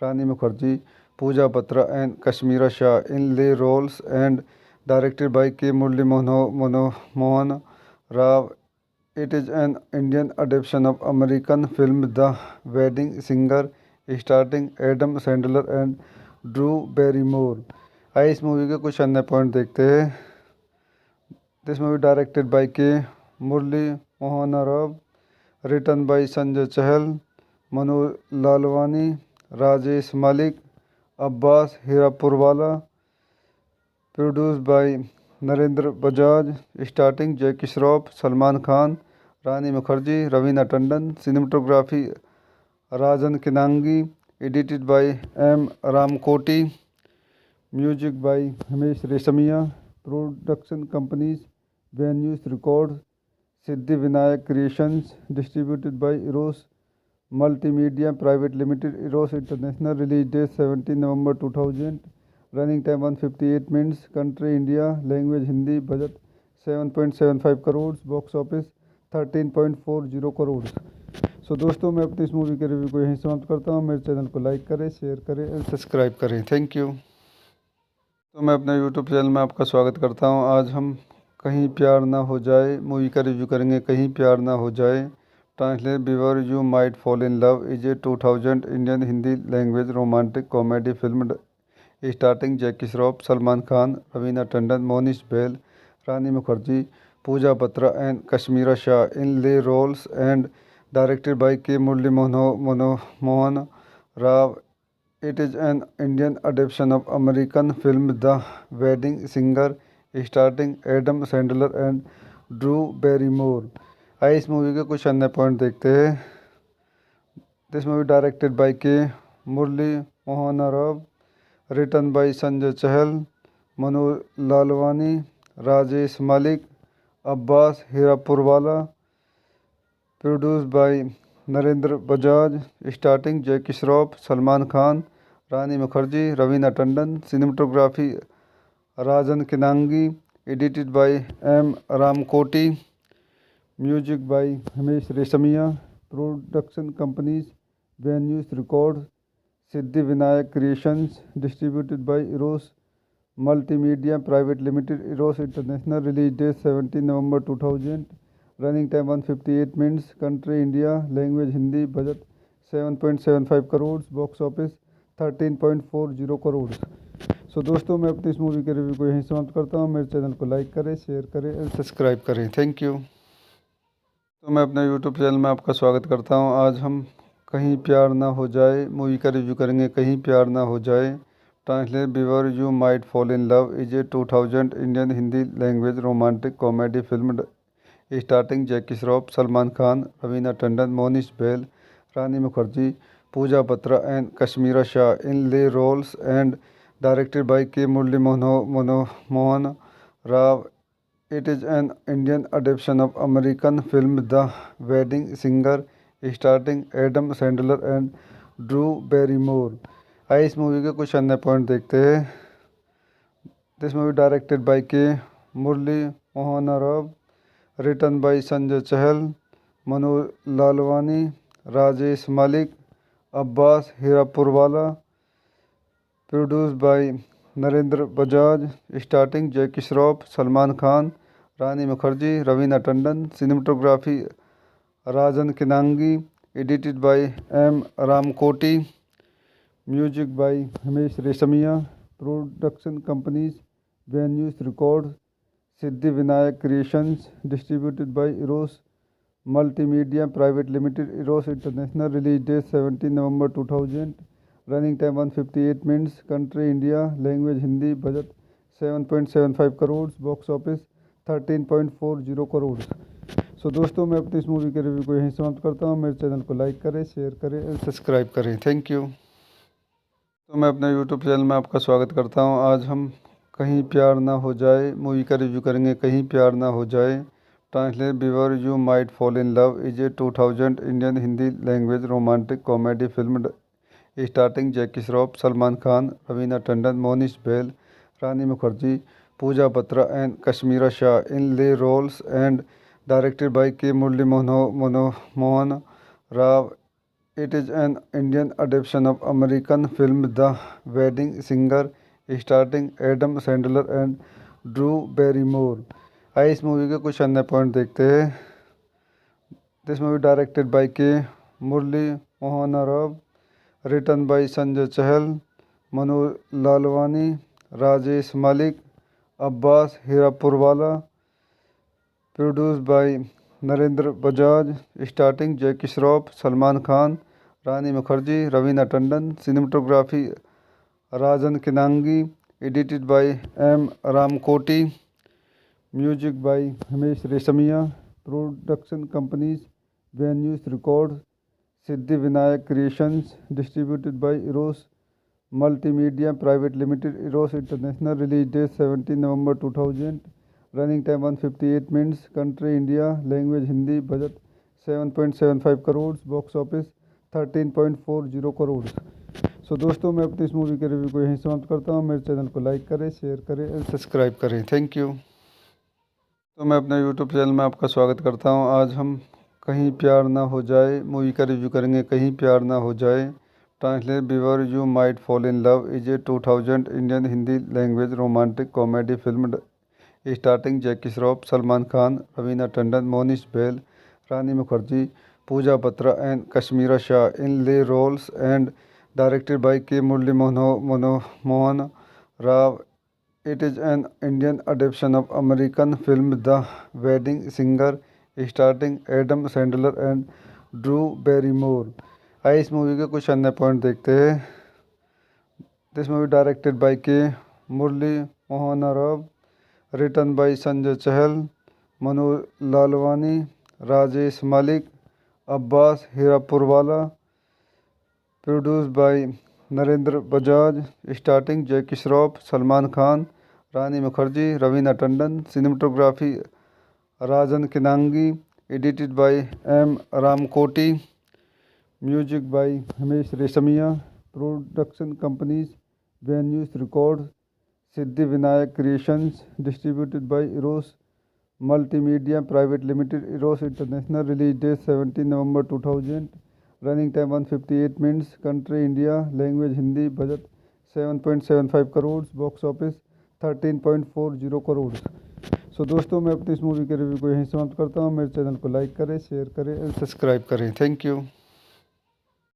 Rani Mukherjee, Pooja Batra and Kashmira Shah in lead roles and directed by K Murali Mohan Rao. It is an Indian adaptation of American film The Wedding Singer starring Adam Sandler and Drew Barrymore. आइए इस मूवी के कुछ अन्य पॉइंट देखते हैं। This movie directed by K Murali Mohan Rao, written by Sanjay Chahal, Manu Lalwani, Rajesh Malik, Abbas Hirapurwala, produced by Narendra Bajaj, starting Jackie Shroff, Salman Khan, Rani Mukherjee, Raveena Tandon, cinematography Rajan Kinagi, edited by M Ramkoti, music by Himesh Reshammiya, production companies venues records, Siddhi Vinayak creations, distributed by Eros multimedia private limited, Eros international, release date 17 November 2000, running time 158 minutes, country India, language Hindi, budget 7.75 crore, box office 13.40 crore. So दोस्तों, मैं अपनी इस मूवी के रिव्यू को यहीं समाप्त करता हूँ। मेरे चैनल को लाइक करें, शेयर करें और सब्सक्राइब करें। Thank you. तो मैं अपने यूट्यूब चैनल में आपका स्वागत करता हूँ। आज हम कहीं प्यार ना हो जाए मूवी का रिव्यू करेंगे। कहीं प्यार ना हो जाए translate before you might fall in love is a 2000 Indian Hindi language romantic comedy film starting जैकी श्रॉफ, सलमान खान, रवीना टंडन, मोनिश बैल, Rani Mukherjee, Pooja Batra and Kashmira Shah in lead roles and directed by K Murali Mohan Rao. It is an Indian adaptation of American film The Wedding Singer starring Adam Sandler and Drew Barrymore. आइए इस मूवी के कुछ अन्य पॉइंट देखते हैं। This movie directed by K Murali Mohan Rao, written by Sanjay Chahal, Manu Lalwani, Rajesh Malik, Abbas Hirapurwala, produced by Narendra Bajaj, starting Jackie Shroff, Salman Khan, Rani Mukherjee, Raveena Tandon, cinematography Rajan Kinagi, edited by M Ramkoti, music by Himesh Reshammiya, production companies venues records, Siddhi Vinayak creations, distributed by Eros multimedia private limited, Eros international, release date 17 November 2000, running time 158 minutes, country India, language Hindi, budget 7.75 crore, box office 13.40 crore. So दोस्तों, मैं अपनी इस मूवी के रिव्यू को यहीं समाप्त करता हूँ। मेरे चैनल को लाइक करें, शेयर करें और सब्सक्राइब करें। Thank you. तो मैं अपने यूट्यूब चैनल में आपका स्वागत करता हूँ। आज हम कहीं प्यार ना हो जाए मूवी का रिव्यू करेंगे। कहीं प्यार ना हो जाए translate before you might fall in love is a 2000 Indian Hindi language romantic comedy film starting जैकी श्रॉफ, सलमान खान, रवीना टंडन, मोनिश बैल, Rani Mukherjee, Pooja Batra and Kashmira Shah in lead roles and directed by K Murali Mohan Rao. It is an Indian adaptation of American film The Wedding Singer starring Adam Sandler and Drew Barrymore. आइए इस मूवी के कुछ अन्य पॉइंट देखते हैं। This movie directed by K Murali Mohan Rao, written by Sanjay Chahal, Manu Lalwani, Rajesh Malik, Abbas Hirapurwala, produced by Narendra Bajaj, starting Jackie Shroff, Salman Khan, Rani Mukherjee, Raveena Tandon, cinematography Rajan Kinagi, edited by M Ramkoti, music by Himesh Reshammiya, production companies venues records, Siddhi Vinayak creations, distributed by Eros multimedia private limited, Eros international, release date 17 November 2000, running time 158 minutes, country India, language Hindi, budget 7.75 crore, box office 13.40 crore. So दोस्तों, मैं अपनी इस मूवी के रिव्यू को यहीं समाप्त करता हूँ। मेरे चैनल को लाइक करें, शेयर करें और सब्सक्राइब करें। Thank you. तो मैं अपने यूट्यूब चैनल में आपका स्वागत करता हूँ। आज हम कहीं प्यार ना हो जाए मूवी का रिव्यू करेंगे। कहीं प्यार ना हो जाए translate before you might fall in love is a 2000 Indian Hindi language romantic comedy film starting जैकी श्रॉफ, सलमान खान, रवीना टंडन, मोनिश बैल, Rani Mukherjee, Pooja Batra and Kashmira Shah in lead roles and directed by K. Murli Mohan Rao. It is an Indian adaptation of American film The Wedding Singer starring Adam Sandler and Drew Barrymore. आइए इस मूवी के कुछ अन्य पॉइंट देखते हैं। This movie directed by K Murali Mohan Rao, written by Sanjay Chahal, Manu Lalwani, Rajesh Malik, Abbas Hirapurwala, produce by Narendra Bajaj, starting Jackie Shroff, Salman Khan, Rani Mukherjee, Raveena Tandon, cinematography Rajan Kinagi, edited by M Ramkoti, music by Himesh Reshammiya, production companies venues records, Siddhi Vinayak creations, distributed by Eros multimedia private limited, Eros international, release date 17 November 2000, running time 158 minutes, country India, language Hindi, budget 7.75 crore, box office 13.40 crore. So दोस्तों, मैं अपनी इस मूवी के रिव्यू को यहीं समाप्त करता हूँ। मेरे चैनल को लाइक करें, शेयर करें और सब्सक्राइब करें। Thank you. तो मैं अपने यूट्यूब चैनल में आपका स्वागत करता हूँ। आज हम कहीं प्यार ना हो जाए मूवी का रिव्यू करेंगे। कहीं प्यार ना हो जाए, translate before you might fall in love is a 2000 Indian Hindi language romantic comedy film starting जैकी श्रॉफ, सलमान खान, रवीना टंडन, मोनिश बैल, Rani Mukherjee, Pooja Batra and Kashmira Shah in lead roles and directed by K. Murli Mohan Rao. It is an Indian adaptation of American film The Wedding Singer starring Adam Sandler and Drew Barrymore. आइए इस मूवी के कुछ अन्य पॉइंट देखते हैं। This movie directed by K Murali Mohan Rao, written by Sanjay Chahal, Manu Lalwani, Rajesh Malik, Abbas Hirapurwala, produce by Narendra Bajaj, starting Jackie Shroff, Salman Khan, Rani Mukherjee, Raveena Tandon, cinematography Rajan Kinagi, edited by M Ramkoti, music by Himesh Reshammiya, production companies venues records, Siddhi Vinayak creations, distributed by Eros multimedia private limited, Eros international, release date 17 November 2000, running time 158 minutes, country India, language Hindi, budget 7.75 crore, box office 13.40 crore. So दोस्तों, मैं अपनी इस मूवी के रिव्यू को यहीं समाप्त करता हूँ। मेरे चैनल को लाइक करें, शेयर करें और सब्सक्राइब करें। Thank you.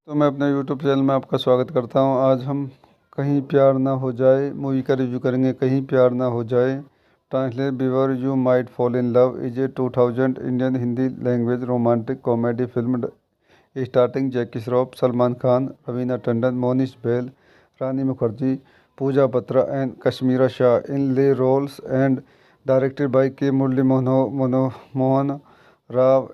तो मैं अपने यूट्यूब चैनल में आपका स्वागत करता हूँ। आज हम कहीं प्यार ना हो जाए मूवी का रिव्यू करेंगे। कहीं प्यार ना हो जाए, translate before you might fall in love is a 2000 Indian Hindi language romantic comedy film starting जैकी श्रॉफ, सलमान खान, रवीना टंडन, मोनिश बैल, Rani Mukherjee, Pooja Batra and Kashmira Shah in lead roles and directed by K. Murli Mohan Rao.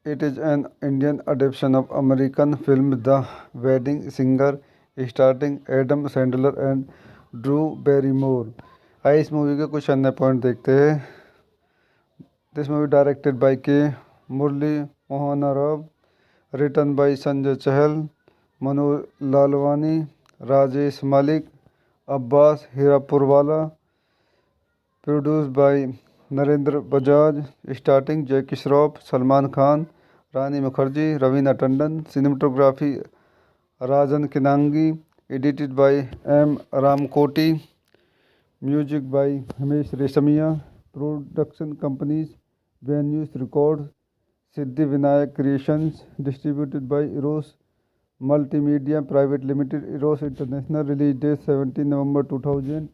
It is an Indian adaptation of American film The Wedding Singer starring Adam Sandler and Drew Barrymore. आइए इस मूवी के कुछ अन्य पॉइंट देखते हैं। This movie directed by K Murali Mohan Rao, written by Sanjay Chahal, Manu Lalwani, Rajesh Malik, Abbas Hirapurwala, produce by Narendra Bajaj, starting Jackie Shroff, Salman Khan, Rani Mukherjee, Raveena Tandon, cinematography Rajan Kinagi, edited by M Ramkoti, music by Himesh Reshammiya, production companies venues records, Siddhi Vinayak creations, distributed by Eros multimedia private limited, Eros international, release date 17 November 2000,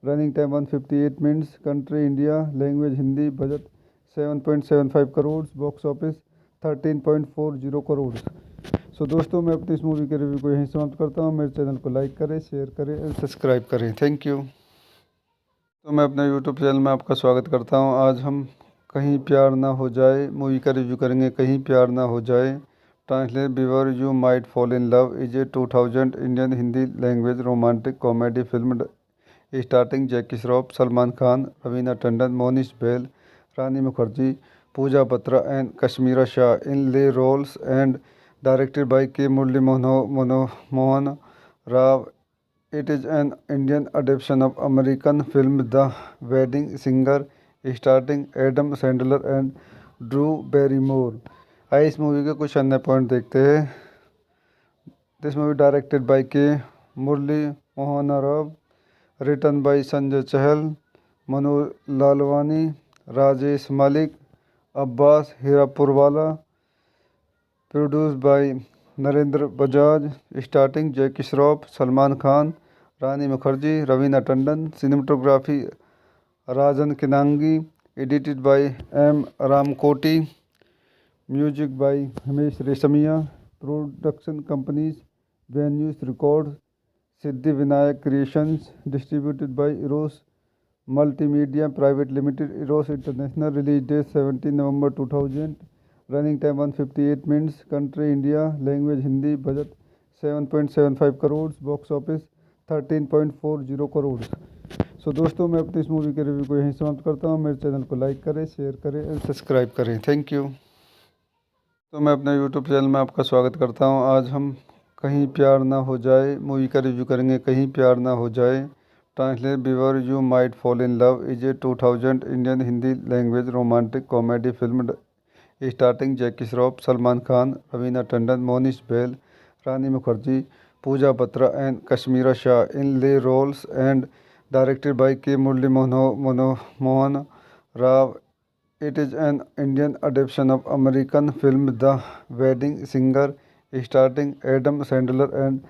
running time 158 minutes, country India, language Hindi, budget 7.75 crore, box office 13.40 crore. So दोस्तों, मैं अपनी इस मूवी के रिव्यू को यहीं समाप्त करता हूँ। मेरे चैनल को लाइक करें, शेयर करें और सब्सक्राइब करें। Thank you. तो मैं अपने यूट्यूब चैनल में आपका स्वागत करता हूँ। आज हम कहीं प्यार ना हो जाए मूवी का रिव्यू करेंगे। कहीं प्यार ना हो जाए, translate before you might fall in love is a 2000 Indian Hindi language romantic comedy film starting जैकी श्रॉफ, सलमान खान, रवीना टंडन, मोनिश बैल, Rani Mukherjee, Pooja Batra and Kashmira Shah in lead roles and directed by K. Murli Mohan Rao. It is an Indian adaptation of American film The Wedding Singer, starring Adam Sandler and Drew Barrymore. आइए इस मूवी के कुछ अन्य पॉइंट देखते हैं। This movie directed by K Murali Mohan Rao, written by Sanjay Chahal, Manu Lalwani, Rajesh Malik, Abbas Hirapurwala, produce by Narendra Bajaj, starting Jackie Shroff, Salman Khan, Rani Mukherjee, Raveena Tandon, cinematography Rajan Kinagi, edited by M Ramkoti, music by Himesh Reshammiya, production companies venues records, Siddhi Vinayak creations, distributed by Eros multimedia private limited, Eros international, release date 17 November 2000, running time 158 minutes, country India, language Hindi, budget 7.75 crore, box office 13.40 crore. So दोस्तों, मैं अपनी इस मूवी के रिव्यू को यहीं समाप्त करता हूँ। मेरे चैनल को लाइक करें, शेयर करें और सब्सक्राइब करें। Thank you. तो मैं अपने यूट्यूब चैनल में आपका स्वागत करता हूँ। आज हम कहीं प्यार ना हो जाए मूवी का रिव्यू करेंगे। कहीं प्यार ना हो जाए, translate before you might fall in love is a 2000 Indian Hindi language romantic comedy film starting जैकी श्रॉफ, सलमान खान, रवीना टंडन, मोनिश बैल, Rani Mukherjee, Pooja Batra and Kashmira Shah in lead roles and directed by K Murali Mohan Rao. It is an Indian adaptation of American film The Wedding Singer, starring Adam Sandler and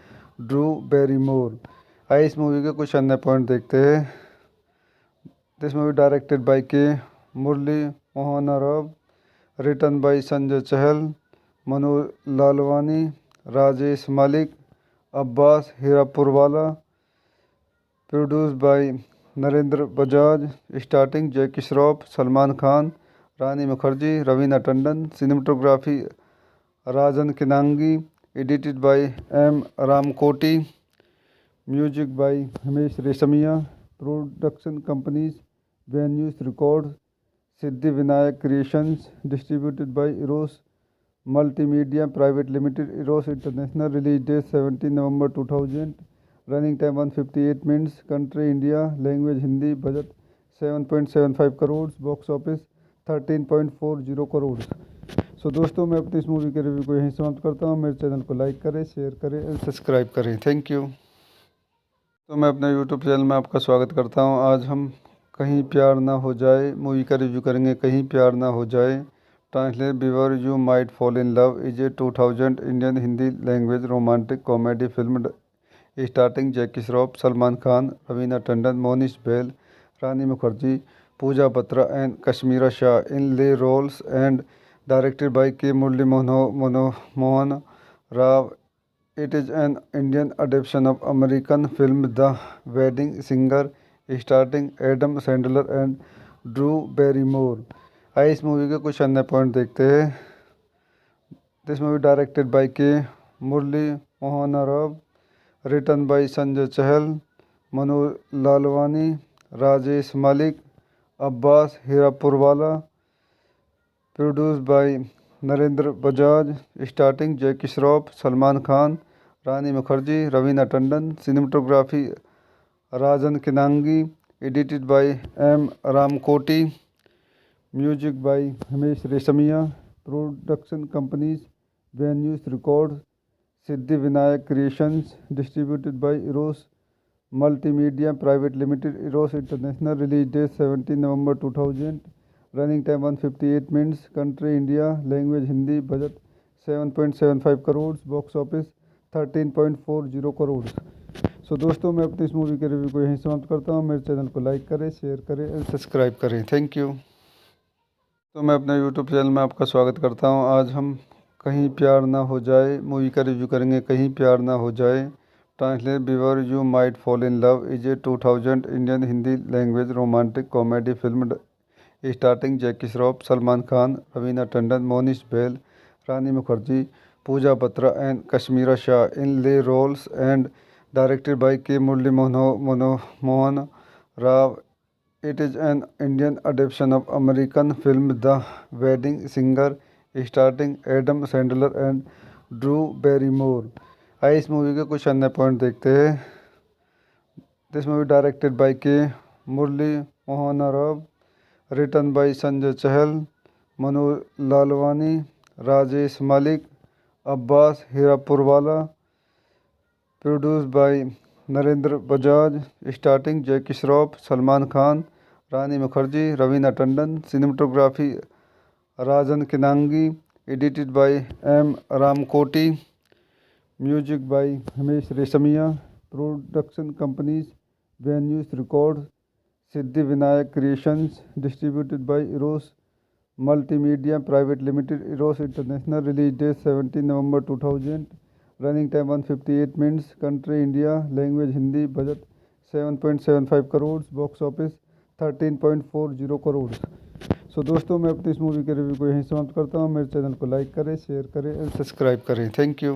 Drew Barrymore. आइए इस मूवी के कुछ अन्य पॉइंट देखते हैं। This movie directed by K Murali Mohan Rao, written by Sanjay Chahal, Manu Lalwani, Rajesh Malik, Abbas Hirapurwala, produce by Narendra Bajaj, starting Jackie Shroff, Salman Khan, Rani Mukherjee, Raveena Tandon, cinematography Rajan Kinagi, edited by M Ramkoti, music by Himesh Reshammiya, production companies venues records, Siddhi Vinayak creations, distributed by Eros multimedia private limited, Eros international, release date 17 November 2000, running time 158 minutes, country India, language Hindi, budget 7.75 crore, box office 13.40 crore. So दोस्तों, मैं अपनी इस मूवी के रिव्यू को यहीं समाप्त करता हूँ। मेरे चैनल को लाइक करें, शेयर करें और सब्सक्राइब करें। Thank you. तो मैं अपने यूट्यूब चैनल में आपका स्वागत करता हूँ। आज हम कहीं प्यार ना हो जाए मूवी का रिव्यू करेंगे। कहीं प्यार ना हो जाए, translate before you might fall in love is a 2000 Indian Hindi language romantic comedy film starting जैकी श्रॉफ, सलमान खान, रवीना टंडन, मोनिश बैल, Rani Mukherjee, Pooja Batra and Kashmira Shah in lead roles and directed by K Murali Mohan Rao. It is an Indian adaptation of American film The Wedding Singer, starring Adam Sandler and Drew Barrymore. आइए इस मूवी के कुछ अन्य पॉइंट देखते हैं। This movie directed by K Murali Mohan Rao, written by Sanjay Chahal, Manu Lalwani, Rajesh Malik, Abbas Hirapurwala, produce by Narendra Bajaj, starting Jackie Shroff, Salman Khan, Rani Mukherjee, Raveena Tandon, cinematography Rajan Kinagi, edited by M Ramkoti, music by Himesh Reshammiya, production companies venues records, Siddhi Vinayak creations, distributed by Eros multimedia private limited, Eros international, release date 17 November 2000, running time 158 minutes, country India, language Hindi, budget 7.75 crore, box office 13.40 crore. So दोस्तों, मैं अपनी इस मूवी के रिव्यू को यहीं समाप्त करता हूँ। मेरे चैनल को लाइक करें, शेयर करें और सब्सक्राइब करें। Thank you. तो मैं अपने यूट्यूब चैनल में आपका स्वागत करता हूँ। आज हम कहीं प्यार ना हो जाए मूवी का रिव्यू करेंगे। कहीं प्यार ना हो जाए, translate before you might fall in love is a 2000 Indian Hindi language romantic comedy film starting जैकी श्रॉफ, सलमान खान, रवीना टंडन, मोनिश बैल, Rani Mukherjee, Pooja Batra and Kashmira Shah in lead roles and directed by K Murali Mohan Rao. It is an Indian adaptation of American film The Wedding Singer, starring Adam Sandler and Drew Barrymore. आइए इस मूवी के कुछ अन्य पॉइंट देखते हैं। This movie directed by K Murali Mohan Rao, written by Sanjay Chahal, Manu Lalwani, Rajesh Malik, Abbas Hirapurwala, produce by Narendra Bajaj, starting Jackie Shroff, Salman Khan, Rani Mukherjee, Raveena Tandon, cinematography Rajan Kinagi, edited by M Ramkoti, music by Himesh Reshammiya, production companies venues records, Siddhi Vinayak creations, distributed by Eros multimedia private limited, Eros international, release date 17 November 2000, running time 158 minutes, country India, language Hindi, budget 7.75 crore, box office 13.40 crore. So दोस्तों, मैं अपनी इस मूवी के रिव्यू को यहीं समाप्त करता हूँ। मेरे चैनल को लाइक करें, शेयर करें और सब्सक्राइब करें। Thank you.